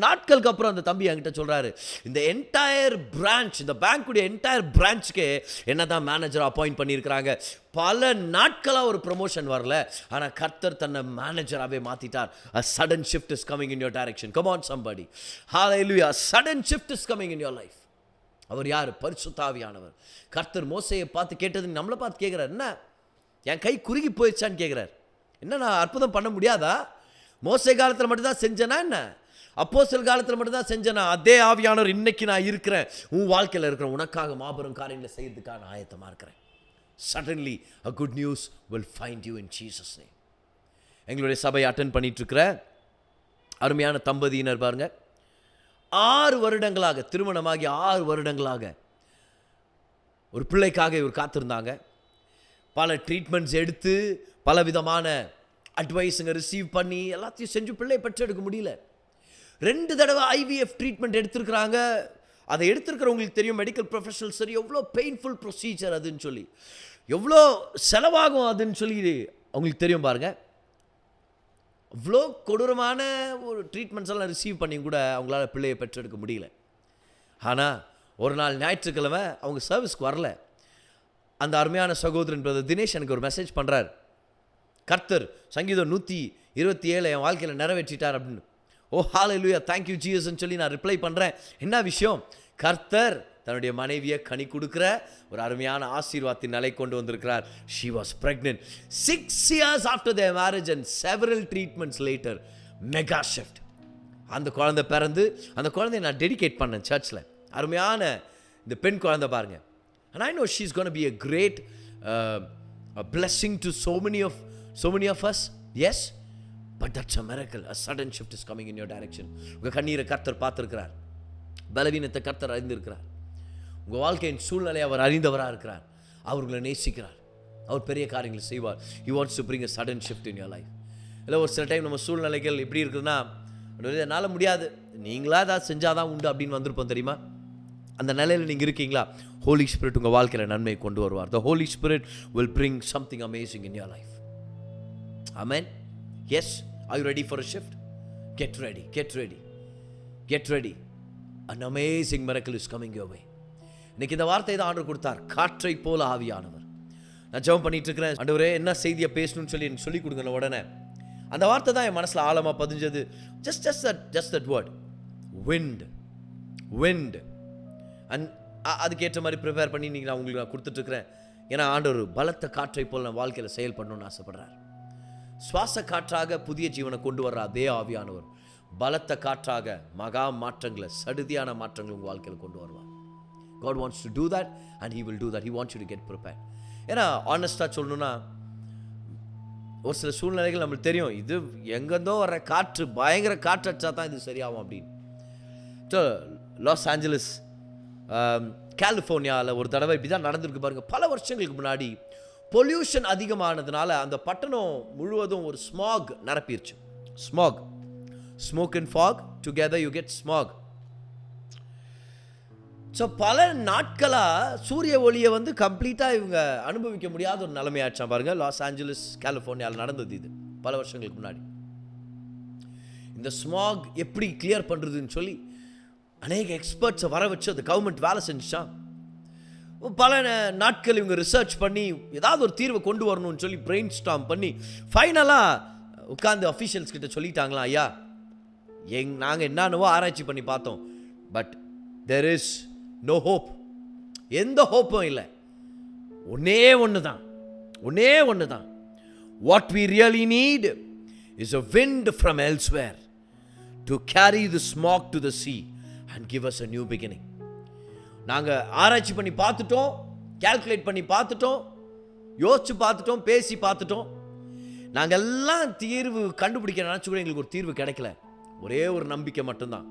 நாட்களுக்கு அப்புறம் அந்த தம்பி என்கிட்ட சொல்கிறாரு, இந்த என்டையர் பிரான்ச், இந்த பேங்க்குடைய என்டையர் பிரான்ச்சுக்கே என்ன தான் மேனேஜர் அப்பாயிண்ட் பண்ணியிருக்கிறாங்க. பல நாட்களாக ஒரு ப்ரொமோஷன் வரல, ஆனால் கர்த்தர் தன்னை மேனேஜராகவே மாற்றிட்டார். A sudden shift is coming in your direction. Come on somebody. Hallelujah. Sudden shift is coming in your life. அவர் யார்? பரிசுத்த ஆவியானவர். கர்த்தர் மோசேயை பார்த்து கேட்டது நம்மளை பார்த்து கேட்குறாரு, என்ன என் கை குறுகி போயிடுச்சான்னு கேட்குறாரு. என்ன நான் அற்புதம் பண்ண முடியாதா? மோசே காலத்தில் மட்டும்தான் செஞ்சேனா என்ன? அப்போஸ்தலர் காலத்தில் மட்டும்தான் செஞ்சேனா? அதே ஆவியானவர் இன்னைக்கு நான் இருக்கிறேன், உன் வாழ்க்கையில் இருக்கிறேன், உனக்காக மாபெரும் காரியங்களை செய்யறதுக்காக நான் ஆயத்தமாக இருக்கிறேன். Suddenly a good news will find you in Jesus name. எங்களுடைய சபையை அட்டென்ட் பண்ணிட்டு இருக்கிற அருமையான தம்பதியினர் பாருங்க, 6 வருடங்களாக, திருமணமாகி 6 வருடங்களாக ஒரு பிள்ளைக்காக இவர் காத்திருந்தாங்க. பல ட்ரீட்மெண்ட்ஸ் எடுத்து பல விதமான அட்வைஸுங்க ரிசீவ் பண்ணி எல்லாத்தையும் செஞ்சு பிள்ளை பெற்றெடுக்க முடியல. 2 தடவை IVF ட்ரீட்மெண்ட் எடுத்திருக்கிறாங்க. அதை எடுத்திருக்கிறவங்களுக்கு தெரியும், மெடிக்கல் ப்ரொஃபஷனல் சரி, எவ்வளோ பெயின்ஃபுல் ப்ரொசீஜர் அதுன்னு சொல்லி, எவ்வளோ செலவாகும் அதுன்னு சொல்லி அவங்களுக்கு தெரியும் பாருங்கள். அவ்வளோ கொடூரமான ஒரு ட்ரீட்மெண்ட்ஸ் எல்லாம் ரிசீவ் பண்ணி கூட அவங்களால பிள்ளையை பெற்றெடுக்க முடியல. ஆனால் ஒரு நாள் ஞாயிற்றுக்கிழமை அவங்க சர்வீஸ்க்கு வரல. அந்த அருமையான சகோதரன் பிரதர் தினேஷ் எனக்கு ஒரு மெசேஜ் பண்ணுறார், கர்த்தர் சங்கீதம் 127 என் வாழ்க்கையில் நிறைவேற்றிட்டார் அப்படின்னு. ஓ ஹல்லேலூயா, தேங்க்யூ ஜீசஸ்ன்னு சொல்லி நான் ரிப்ளை பண்ணுறேன். என்ன விஷயம்? கர்த்தர் தன்னுடைய மனைவியை கனி கொடுக்குற ஒரு அருமையான ஆசீர்வாதத்தின் நிலை கொண்டு வந்திருக்கிறார். She was pregnant 6 years after their marriage and several treatments later. Mega shift. அந்த குழந்தை பிறந்து அந்த குழந்தைய நான் டெடிகேட் பண்ணேன் சர்ச்சில். அருமையான இந்த பெண் குழந்தை பாருங்க. And I know she's going to be a great a blessing to so many of us. Yes, but that's a miracle. A sudden shift is coming in your direction. உங்கள் கண்ணீரை கர்த்தர் பார்த்துருக்கிறார். பலவீனத்தை கர்த்தர் அறிந்திருக்கிறார். உங்கள் வாழ்க்கையின் சூழ்நிலை அவர் அறிந்தவராக இருக்கிறார். அவர் உங்களை நேசிக்கிறார். அவர் பெரிய காரியங்களை செய்வார். He wants to bring a sudden shift in your life. இல்லை ஒரு சில டைம் நம்ம சூழ்நிலைகள் எப்படி இருக்குதுன்னா, என்னால் முடியாது, நீங்களா ஏதாவது செஞ்சால் தான் உண்டு அப்படின்னு வந்திருப்போம் தெரியுமா? அந்த நிலையில் நீங்கள் இருக்கீங்களா? ஹோலி ஸ்பிரிட் உங்கள் வாழ்க்கையில் நன்மையை கொண்டு வருவார். The Holy Spirit will bring something amazing in your life. Amen. Yes, are you ready for a shift? Get ready, get ready, get ready. An amazing miracle is coming your way. இன்னைக்கு இந்த வார்த்தை தான் ஆண்டவர் கொடுத்தார், காற்றை போல ஆவியானவர். நான் ஜெபம் பண்ணிட்டு இருக்கிறேன், ஆண்டவரே என்ன செய்தியை பேசணும்னு சொல்லி எனக்கு சொல்லிக் கொடுங்க. உடனே அந்த வார்த்தை தான் என் மனசில் ஆழமாக பதிஞ்சது. just that word, wind. And அதுக்கேற்ற மாதிரி ப்ரிப்பேர் பண்ணி இன்னைக்கு நான் உங்களுக்கு கொடுத்துட்ருக்கிறேன். ஏன்னா ஆண்டவர் பலத்த காற்றை போல் நான் வாழ்க்கையில் செயல்படணும்னு ஆசைப்படுறார். சுவாச காற்றாக புதிய ஜீவனை கொண்டு வர்ற அதே ஆவியானவர் பலத்த காற்றாக மகா மாற்றங்களை, சடுதியான மாற்றங்களை உங்கள் வாழ்க்கையில் கொண்டு வருவார். God wants to do that and He will do that. He wants you to get prepared. ஏன்னா ஆனஸ்டாக சொல்லணும்னா, ஒரு சில சூழ்நிலைகள் நம்மளுக்கு தெரியும், இது எங்கேருந்தோ வர காற்று, பயங்கர காற்று அடிச்சா தான் இது சரியாகும் அப்படின்னு. ஸோ லாஸ் ஏஞ்சலஸ் கலிஃபோர்னியாவில் ஒரு தடவை இப்படி தான் நடந்திருக்கு பாருங்கள். பல வருஷங்களுக்கு முன்னாடி பொல்யூஷன் அதிகமானதுனால அந்த பட்டணம் முழுவதும் ஒரு ஸ்மாக் நிரப்பிடுச்சு. Smoke and fog together you get smog. So பல நாட்களாக சூரிய ஒளியை வந்து கம்ப்ளீட்டாக இவங்க அனுபவிக்க முடியாத ஒரு நிலைமையாச்சான் பாருங்கள். லாஸ் ஏஞ்சலஸ் கலிஃபோர்னியாவில் நடந்தது இது பல வருஷங்களுக்கு முன்னாடி. இந்த ஸ்மாக் எப்படி கிளியர் பண்ணுறதுன்னு சொல்லி அநேக எக்ஸ்பர்ட்ஸை வர வச்சு அந்த கவர்மெண்ட் வேலை செஞ்சுச்சான். பல நாட்கள் இவங்க ரிசர்ச் பண்ணி ஏதாவது ஒரு தீர்வை கொண்டு வரணும்னு சொல்லி பிரெயின் ஸ்டார்ம் பண்ணி ஃபைனலாக உட்காந்து அஃபீஷியல்ஸ் கிட்ட சொல்லிட்டாங்களா, ஐயா நாங்கள் என்னென்னவோ ஆராய்ச்சி பண்ணி பார்த்தோம், but there is no hope. எந்த ஹோப்பும் இல்லை. ஒன்னே ஒன்று தான். What we really need is a wind from elsewhere to carry the smack to the sea and give us a new beginning. நாங்கள் ஆராய்ச்சி பண்ணி பார்த்துட்டோம், கால்குலேட் பண்ணி பார்த்துட்டோம், யோசிச்சு பார்த்துட்டோம், பேசி பார்த்துட்டோம். நாங்கள் எல்லாம் தீர்வு கண்டுபிடிக்க நினச்சி கூட எங்களுக்கு ஒரு தீர்வு கிடைக்கல. ஒரே ஒரு நம்பிக்கை மட்டும்தான்.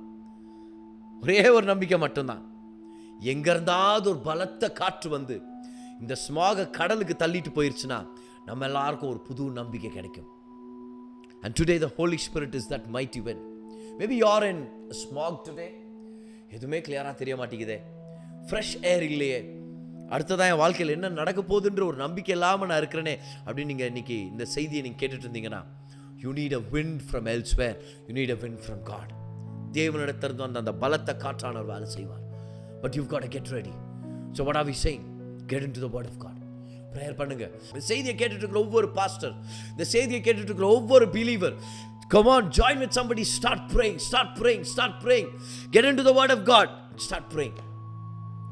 எங்கிருந்தாவது ஒரு பலத்த காற்று வந்து இந்த ஸ்மாக கடலுக்கு தள்ளிட்டு போயிருச்சுன்னா நம்ம எல்லாருக்கும் ஒரு புது நம்பிக்கை கிடைக்கும். And today the Holy Spirit is that mighty wind. Maybe you are in a smog today. எதுவுமே கிளியராக தெரிய மாட்டேங்குதே, ஃப்ரெஷ் ஏர் இல்லையே, அடுத்ததான் என் வாழ்க்கையில் என்ன நடக்க போகுதுன்ற ஒரு நம்பிக்கை இல்லாமல் நான் இருக்கிறேனே அப்படின்னு நீங்கள் இன்னைக்கு இந்த செய்தியை நீங்கள் கேட்டுட்டு இருந்தீங்கன்னா, you need a wind from elsewhere, you need a wind from God. தேவனிடத்திலிருந்து வந்த அந்த பலத்த காற்றானவர் வேலை செய்வார். But you got to get ready. So what are we saying? Get into the word of God. Prayer பண்ணுங்க. இந்த செய்தியை கேட்டுட்டு இருக்கிற ஒவ்வொரு பாஸ்டர், இந்த செய்தியை கேட்டுட்டு இருக்கிற ஒவ்வொரு believer, come on, join with somebody, start praying. Get into the word of God, start praying.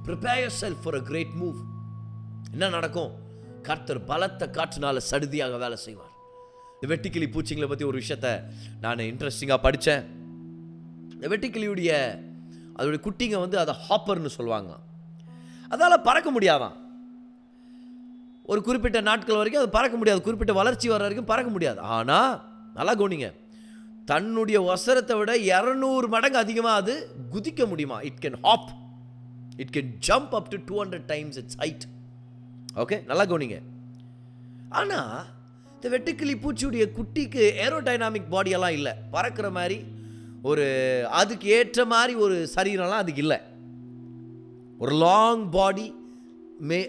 Prepare yourself for a great move. என்ன நடக்கும்? கர்த்தர் பலத்த காற்றுனால சடுதியாக வேலை செய்வார். இந்த வெட்டுக்கிளி பூச்சிங்களை பற்றி ஒரு விஷயத்தை நான் இன்ட்ரெஸ்டிங்காக படித்தேன். இந்த வெட்டுக்கிளியுடைய அதோடைய குட்டிங்க வந்து அதை ஹாப்பர்னு சொல்லுவாங்க. அதால் பறக்க முடியாதான். ஒரு குறிப்பிட்ட நாட்கள் வரைக்கும் அது பறக்க முடியாது, குறிப்பிட்ட வளர்ச்சி வர வரைக்கும் பறக்க முடியாது. ஆனால் நல்லா கவனிங்க, தன்னுடைய வசரத்தை விட 200 மடங்கு அதிகமாக அது குதிக்க முடியுமா. It can hop. It can jump up to 200 times its height. Okay, நல்லா கவனிங்க. ஆனால் இந்த வெட்டுக்கிளி பூச்சியுடைய குட்டிக்கு ஏரோடைனாமிக் பாடியெல்லாம் இல்லை. பறக்கிற மாதிரி ஒரு அதுக்கு ஏற்ற மாதிரி ஒரு சரீரம்லாம் அதுக்கு இல்லை. ஒரு லாங் பாடி,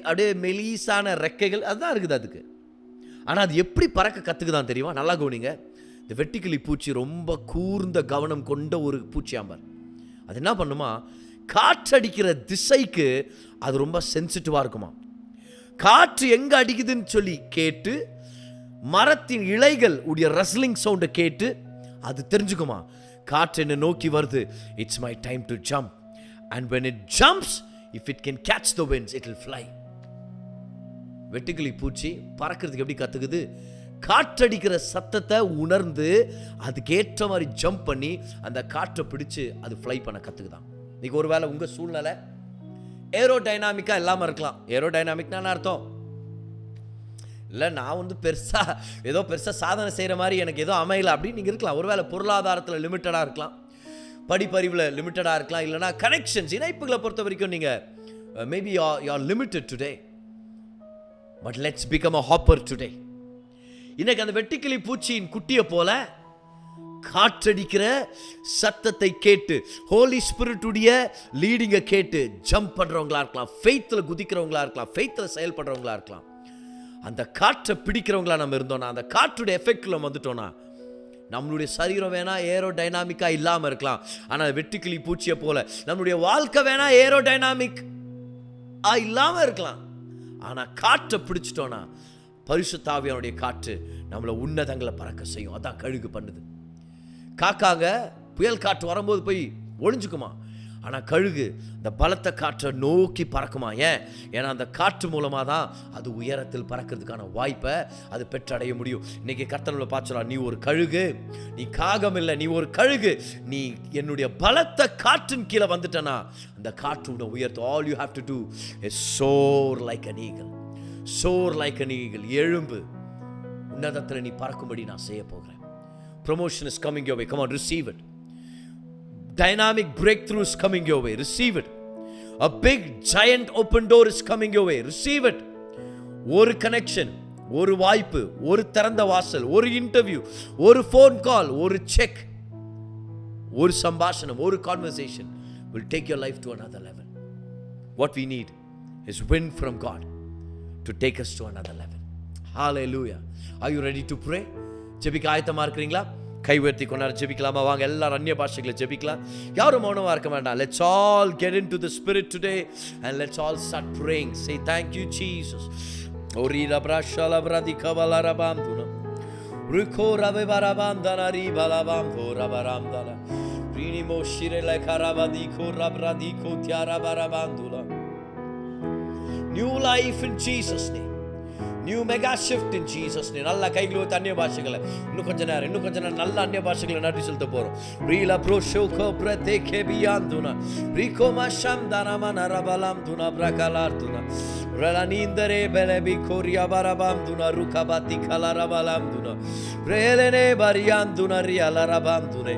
அப்படியே மெலிசான ரெக்கைகள் அதுதான் இருக்குது அதுக்கு. ஆனால் அது எப்படி பறக்க கற்றுக்குதான் தெரியுமா? நல்லா கவனிங்க. இந்த வெட்டுக்கிளி பூச்சி ரொம்ப கூர்ந்த கவனம் கொண்ட ஒரு பூச்சியாம்பர். அது என்ன பண்ணுமா, காற்றடிக்கிற திசைக்கு அது ரொம்ப சென்சிட்டிவாக இருக்குமா. காற்று எங்கே அடிக்குதுன்னு சொல்லி கேட்டு, மரத்தின் இலைகள் உடைய ரஸ்லிங் சவுண்டை கேட்டு அது தெரிஞ்சுக்குமா, காற்று என்னை நோக்கி வருது, it's my time to jump. And when it jumps, if it can catch the winds, it will fly. வெட்டுக்கிளி பூச்சி பறக்கிறதுக்கு எப்படி கற்றுக்குது? காற்றடிக்கிற சத்தத்தை உணர்ந்து அதுக்கேற்ற மாதிரி ஜம்ப் பண்ணி அந்த காற்றை பிடிச்சு அது ஃப்ளை பண்ண கற்றுக்குதான். இன்னைக்கு ஒரு வேளை உங்கள் சூழ்நிலை ஏரோடைனாமிக்காக இல்லாமல் இருக்கலாம். ஏரோடைனாமிக்னா என்ன அர்த்தம்? இல்லை, நான் பெருசாக சாதனை செய்கிற மாதிரி எனக்கு ஏதோ அமையலை அப்படின்னு நீங்கள் இருக்கலாம். ஒருவேளை பொருளாதாரத்தில் லிமிட்டடாக இருக்கலாம், படிப்பறிவில் லிமிட்டடாக இருக்கலாம், இல்லைனா கனெக்ஷன்ஸ் இணைப்புகளை பொறுத்த வரைக்கும் நீங்கள் maybe you are limited today. But let's become a hopper today. இன்னைக்கு அந்த வெட்டுக்கிளி பூச்சியின் குட்டியை போல காற்றடிக்கிற சத்தத்தை கேட்டு, ஹோலி ஸ்பிரிட்டுடைய லீடிங்கை கேட்டு ஜம்ப் பண்ணுறவங்களா இருக்கலாம், ஃபெய்த்தில் குதிக்கிறவங்களா இருக்கலாம், ஃபெய்த்தில் செயல்படுறவங்களா இருக்கலாம். அந்த காற்றை பிடிக்கிறவங்களா நம்ம இருந்தோம்னா, அந்த காற்றுடைய எஃபெக்டில் வந்துட்டோம்னா, நம்மளுடைய சரீரம் வேணா ஏரோ டைனாமிக்காக இல்லாமல் இருக்கலாம். ஆனால் வெட்டுக்கிளி பூச்சியை போல நம்மளுடைய வாழ்க்கை வேணா ஏரோ டைனாமிக் இல்லாமல் இருக்கலாம். ஆனால் காற்றை பிடிச்சிட்டோன்னா, பரிசுத்த ஆவியானுடைய காற்று நம்மளை உன்னதங்களை பறக்க செய்யும். அதான் கழுகு பண்ணுது. காக்காங்க புயல் காற்று வரும்போது போய் ஒளிஞ்சுக்குமா, ஆனால் கழுகு இந்த பலத்த காற்றை நோக்கி பறக்குமா. ஏன்னா அந்த காற்று மூலமாக தான் அது உயரத்தில் பறக்கிறதுக்கான வாய்ப்பை அது பெற்றடைய முடியும். இன்னைக்கு கர்த்தர்களை பார்த்துலாம், நீ ஒரு கழுகு, நீ காகம் இல்லை, நீ ஒரு கழுகு. நீ என்னுடைய பலத்த காற்றின் கீழே வந்துட்டனா அந்த காற்று உன்னை உயர்த்தும். All you have to do is soar like an eagle. Soar like an eagle. எழும்பு, உன்னதத்தில் நீ பறக்கும்படி நான் செய்ய போகிறேன். Promotion is coming your way. Come on, receive it. Dynamic breakthrough is coming your way. Receive it. A big giant open door is coming your way. Receive it. ஒரு connection, ஒரு வாய்ப்பு, ஒரு திறந்த வாசல், ஒரு இன்டர்வியூ, ஒரு ஃபோன் கால், ஒரு check, ஒரு சம்பாஷணம், ஒரு conversation will take your life to another level. What we need is wind from God to take us to another level. Hallelujah. Are you ready to pray? ஜெபிக்க ஆயத்தமா இருக்கிறீங்களா? கை உயர்த்தி கொண்டாட ஜெபிக்கலாமா? வாங்க, எல்லாரும் அந்நிய பாஷைகளை ஜெபிக்கலாம். யாரும் மௌனமா இருக்க வேண்டாம். Let's all get into the spirit today and let's all start praying. Say thank you Jesus. Orira brashala bradika valarabanduna ruko rabebarabandana ribalabambo rabarandana rinimo shirele karabadiko rabradiko tiarabarabandula. New life in Jesus name. New mega shift in Jesus name. நல்ல கைகளை வைத்து அந்நிய பாஷைகளை இன்னும் கொஞ்ச நேரம் நல்ல அந்நிய பாஷைகளை நன்றி செலுத்த போறோம். ரீலா ப்ரோஷோகோ பிரதேகே பியாந்துனா ரிகோமா ஷம்தானமா நரபலாம்துனா பிரகலார்துனா ரலனிந்தரே பெலபி கோரியா பரபாம்துனா ருகபாதி கலரபலாம்துனா ரேலனே பரியாந்துனா ரியலரபாம்துனே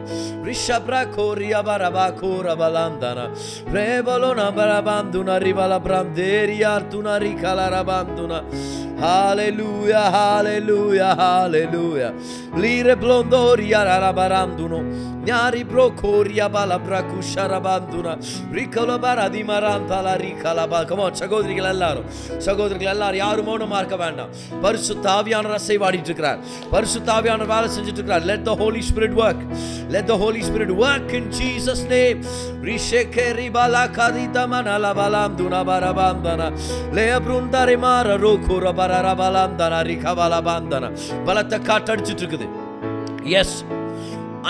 ரிஷப்ரா கோரியா பரபா கோரபலாம்தானா ரேபலோனா பரபாம்துனா ரிபலப்ராம்தேரியார்துனா ரிகலரபாம்துனா. Hallelujah, hallelujah, hallelujah. Lire blondoria rabaranduno. Nyari brocoria balabra kusharabanduna. Ricola baradi maranta la ricalaba. Come on, சகோதரிகள் எல்லாரும் யாரும் மௌனமா இருக்க வேண்டாம். பரிசுத்த ஆவியானவர் அசைவாடிட்டு இருக்கிறார். பரிசுத்த ஆவியானவர் வேலை செஞ்சுட்டு இருக்கிறார். Let the Holy Spirit work. Let the Holy Spirit work in Jesus name. Rishekeri balakadita manala balamduna barabandana. Leabrundare mara rokura bararabalamdana rikabalabandana. பலத்த காற்றடிச்சிட்டு இருக்குது. Yes.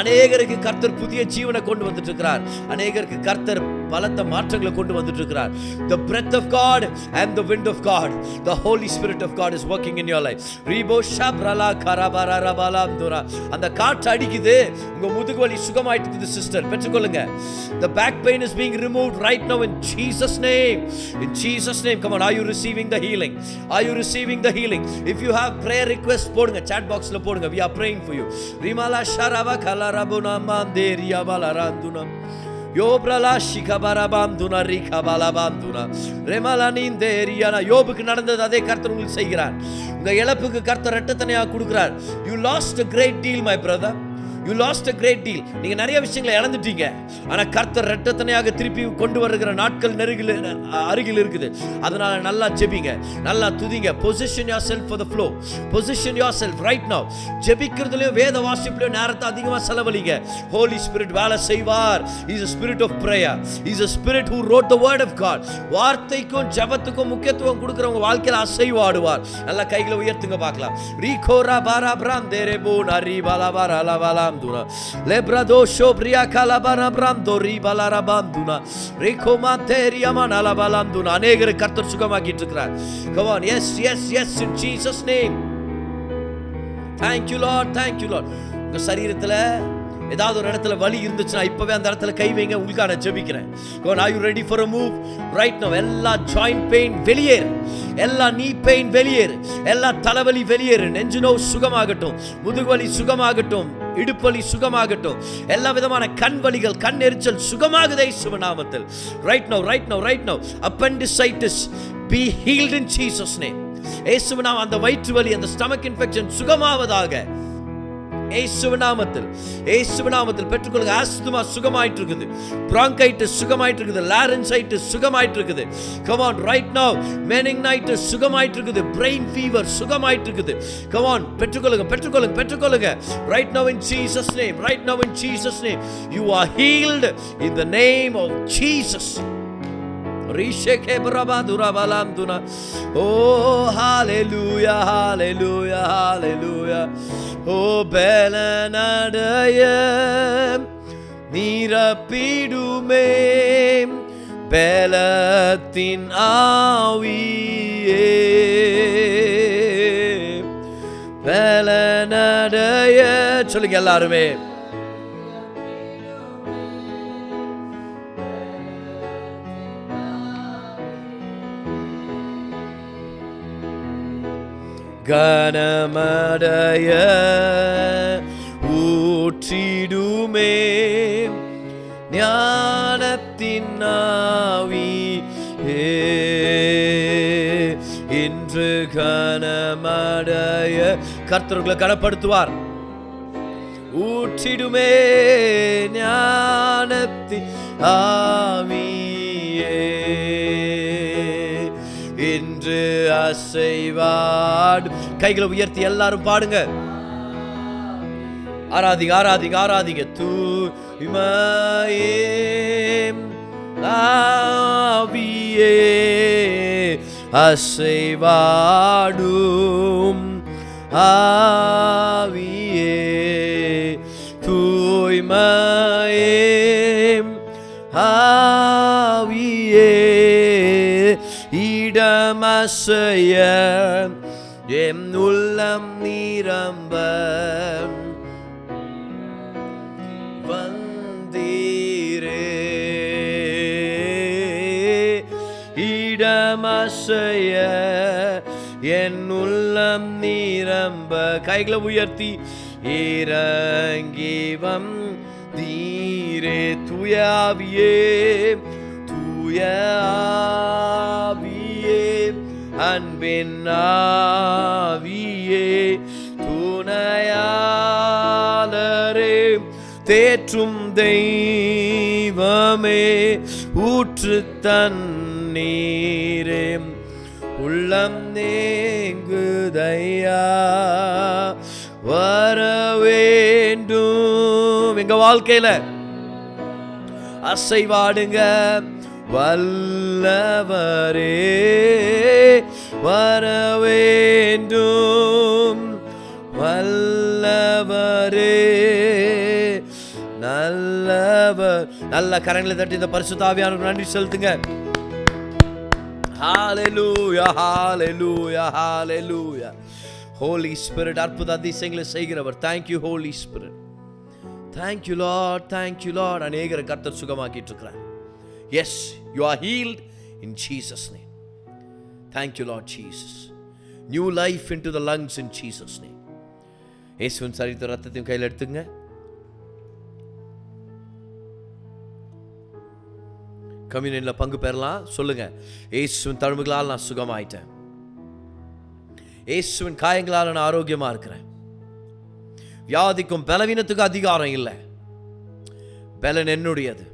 அநேகருக்கு கர்த்தர் புதிய ஜீவனை கொண்டு வந்துட்டு இருக்கிறார். அநேகருக்கு கர்த்தர் பலத்த மாற்றங்களை கொண்டு வந்துட்டு இருக்கிறார். The breath of God and the wind of God, the Holy Spirit of God is working in your life. Ribo shabrala karabararabalamdura. அந்த காற்று அடிக்குது, உங்க முதுகு வலி சுகமாயிட்டு sister, பெற்றுக்கொள்ளுங்க. The back pain is being removed right now in Jesus name. In Jesus name. Come on, are you receiving the healing? Are you receiving the healing? If you have prayer requests போடுங்க, chat boxல போடுங்க. We are praying for you. Rimala sharava kalarabuna manderia balaranduna. யோப்ரலா ஷிகபரபாந்துனா ரிகபலபாந்துனா ரெமலனிந்தேரியானா. யோபுக்கு நடந்தது அதே கர்த்தர் உங்களுக்கு செய்கிறார். உங்க இழப்புக்கு கர்த்தர் இரட்டத்தனையாக கொடுக்கிறார். You lost a great deal my brother. You lost a great deal. நீங்க நிறைய விஷயங்களை இழந்துட்டீங்க. ஆனா கர்த்தர் இரட்டத்தனையாக திருப்பி கொண்டு வருகிற நாட்கள் அருகில் இருக்குது. அதனால நல்லா ஜெபிங்க, நல்லா துதிங்க. Position yourself for the flow. Position yourself right now. ஜெபிக்கிறதுலயும் வேத வாசிப்புலயும் நேரத்தை அதிகமா செலவழிங்க. Holy Spirit வேலை செய்வார். He is a spirit of prayer. He is a spirit who wrote the word of God. வார்த்தைக்கும் ஜெபத்துக்கும் முக்கியத்துவம் கொடுக்கிறவங்க வாழ்க்கையில அசைவாடுவார். நல்லா கைகளை உயர்த்துங்க பார்க்கலாம். ரீகோரா பாரா பிராந்தேரேபோ நரி பாலபாரா லவலாம் lebrado shobria kalabana brando ribalara banduna recomateria manala balanduna. அநேகரை கர்த்தர் சுகமாக்கிட்டு இருக்கிறார். Come on, yes yes yes in Jesus name. Thank you Lord, thank you Lord. உங்க சரீரத்துல ஏதாவது ஒரு இடத்துல வலி இருந்துச்சுன்னா இப்பவே அந்த இடத்துல கை வைங்க. உங்களுக்காக நான் ஜெபிக்கிறேன். Come on, are you ready for a move right now? எல்லா joint pain வெளியேறு, எல்லா knee pain வெளியேறு, எல்லா தலைவலி வெளியேறு. நெஞ்சு நோவு சுகமாகட்டும், முதுகுவலி சுகமாகட்டும், இடுப்பலி சுகமாகட்டும், எல்லா விதமான கண் வலிகள், கண் எரிச்சல் சுகமாகுதே இயேசுவின் நாமத்தில். right now right now right now. appendicitis be healed in Jesus name. இயேசுவின் நாமத்தில் அந்த வயிற்று வலி, அந்த stomach infection சுகமாவதாக இயேசுவின் நாமத்தில் பெற்றுக்கொள்ளுங்க. ஆஸ்துமா சுகமாயிட்டு இருக்குது, bronchitis சுகமாயிட்டு இருக்குது, laryngitis சுகமாயிட்டு இருக்குது. come on right now. meningitis சுகமாயிட்டு இருக்குது, brain fever சுகமாயிட்டு இருக்குது. come on பெற்றுக்கொள்ளுங்க right now in Jesus name. right now in Jesus name. you are healed in the name of Jesus. risheke brabadura balanduna. oh hallelujah hallelujah hallelujah. oh belanadaya nirapidume belatin aviye belanadaya. சொல்லுங்க எல்லாருமே. கனமடைய ஊற்றிடுமே ஞானத்தின் ஆவியே. இன்று கனமடைய கர்த்தர்களை கனப்படுத்துவார். ஊற்றிடுமே ஞானத்தின் ஆவியே. இன்று அசைவாடு. கைகளை உயர்த்தி எல்லாரும் பாடுங்க. ஆராதிங்க. தூய்மையே ஆவியே அசைவாடும் ஆவியே. தூய்மையே ஆவியே இடமசைய என் உள்ளம் நிரம்ப வந்தீரே. இடமசைய என் உள்ளம் நிரம்ப. கைகளை உயர்த்தி இறங்கி வந்தீரே. தூயாவியே ஆவியே அன்பின் ஆவியே துணையாளரே தேற்றும் தெய்வமே ஊற்று தண்ணீரே உள்ளம் நேங்குதையா வர வேண்டும். எங்க வாழ்க்கையில அசைவாடுங்க. வல்லவரே வர வேண்டும். வல்லவரே நல்லவர். நல்ல கரங்களை தட்டி இந்த பரிசுத்த ஆவியானவருக்கு நன்றி செலுத்துங்க. ஹalleluya hallelujah hallelujah. Holy Spirit அற்புத அதிசயங்களை செய்கிறவர். Thank you Holy Spirit. Thank you Lord, thank you Lord. அநேகரை கர்த்தர் சுகமாக்கிட்டு இருக்கிறார். Yes, you are healed in Jesus name. Thank you Lord Jesus. New life into the lungs in Jesus name. இயேசுவின் சரீரத்தை ரத்தத்தையும் கையில் எடுத்துங்க. கம்யூனியனில் பங்கு பெறலாம். சொல்லுங்க, இயேசுவின் தழும்புகளால் நான் சுகமாயிட்டேன். இயேசுவின் காயங்களால் நான் ஆரோக்கியமா இருக்கிறேன். வியாதிக்கும் பலவீனத்துக்கும் அதிகாரம் இல்லை. பலன் என்னுடையது,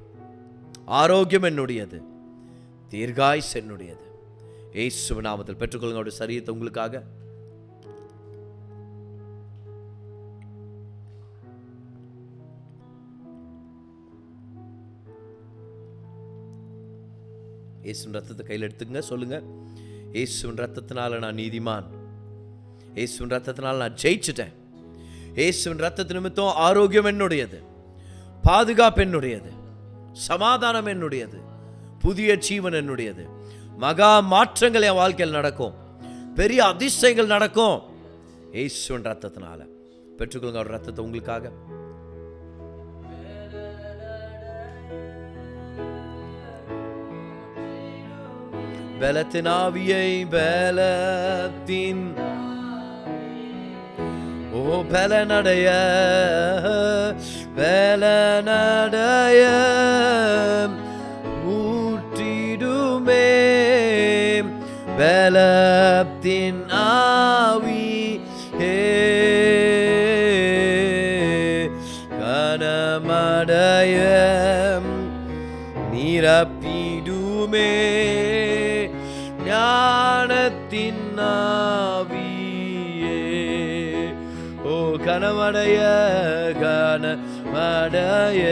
ஆரோக்கியம் என்னுடையது, தீர்காயுஸ் என்னுடையது. இயேசுவின் நாமத்தில் பெற்றுக்கொள்ளுங்க அவருடைய சரீரத்தை உங்களுக்காக. இயேசுவின் ரத்தத்தை கையில் எடுத்துங்க. சொல்லுங்க, இயேசுவின் ரத்தத்தினால நான் நீதிமான். இயேசுவின் ரத்தத்தினால நான் ஜெயிச்சிட்டேன். இயேசுவின் ரத்தத்து நிமித்தம் ஆரோக்கியம் என்னுடையது, பாதுகாப்பு என்னுடையது, சமாதானம் என்னுடையது, புதிய ஜீவன் என்னுடையது. மகா மாற்றங்கள் என் வாழ்க்கையில் நடக்கும். பெரிய அதிசயங்கள் நடக்கும் இயேசுவின் ரத்தத்தினால. பெற்றுக்கொள்ளுங்க அவர் ரத்தத்தை உங்களுக்காக. பலத்தின் ஆவியை பலத்தின் பலனடைய பலனடைய ஊற்றிடுமே. பலத்தின் ஆவி கனமடைய நிரப்பிடுமே. ஞானத்தின் ஆவியே ஓ கனமடைய கனமடைய.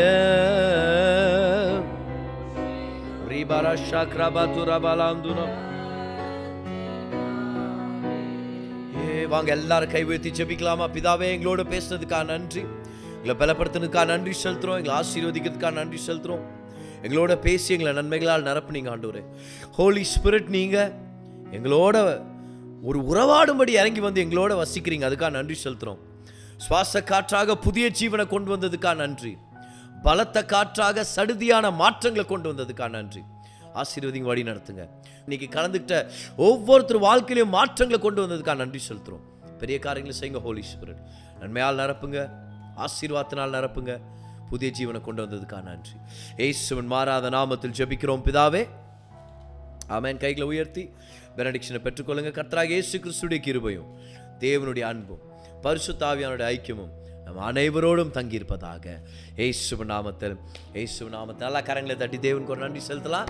வாங்க எல்லாரும் கை உயர்த்தி ஜெபிக்கலாமா? பிதாவே, எங்களோட பேசுனதுக்காக நன்றி, எங்களை பலப்படுத்தினதுக்காக நன்றி செலுத்துறோம், எங்களை ஆசீர்வதிக்கிறதுக்காக நன்றி செலுத்துறோம். எங்களோட பேசி எங்களை நன்மைகளால் நிரப்புனீங்க ஆண்டவரே. ஹோலி ஸ்பிரிட், நீங்க எங்களோட ஒரு உறவாடும்படி இறங்கி வந்து எங்களோட வசிக்கிறீங்க, அதுக்காக நன்றி செலுத்துறோம். சுவாச காற்றாக புதிய ஜீவனை கொண்டு வந்ததுக்காக நன்றி. பலத்த காற்றாக சடுதியான மாற்றங்களை கொண்டு வந்ததுக்காக நன்றி. ஆசீர்வதிங்க, வழி நடத்துங்க. இன்னைக்கு கலந்துக்கிட்ட ஒவ்வொருத்தர் வாழ்க்கையிலும் மாற்றங்களை கொண்டு வந்ததுக்காக நன்றி செலுத்துறோம். பெரிய காரியங்களை செய்யுங்க ஹோலி ஸ்பிரிட். நன்மையால் நிரப்புங்க, ஆசீர்வாதத்தினால் நிரப்புங்க. புதிய ஜீவனை கொண்டு வந்ததுக்காக நன்றி. இயேசுவின் மாறாத நாமத்தில் ஜெபிக்கிறோம் பிதாவே, ஆமென். கைகளை உயர்த்தி பெனடிக்ஷனை பெற்றுக்கொள்ளுங்க. கர்த்தராகிய இயேசு கிறிஸ்துவின் கிருபையும் தேவனுடைய அன்பும் பரிசுத்த ஆவியானவருடைய ஐக்கியமும் நம்ம அனைவரோடும் தங்கியிருப்பதாக. இயேசுவின் நாமத்தில், இயேசுவின் நாமத்தில். நல்லா கரங்களை தட்டி தேவனுக்கு ஒரு நன்றி செலுத்தலாம்.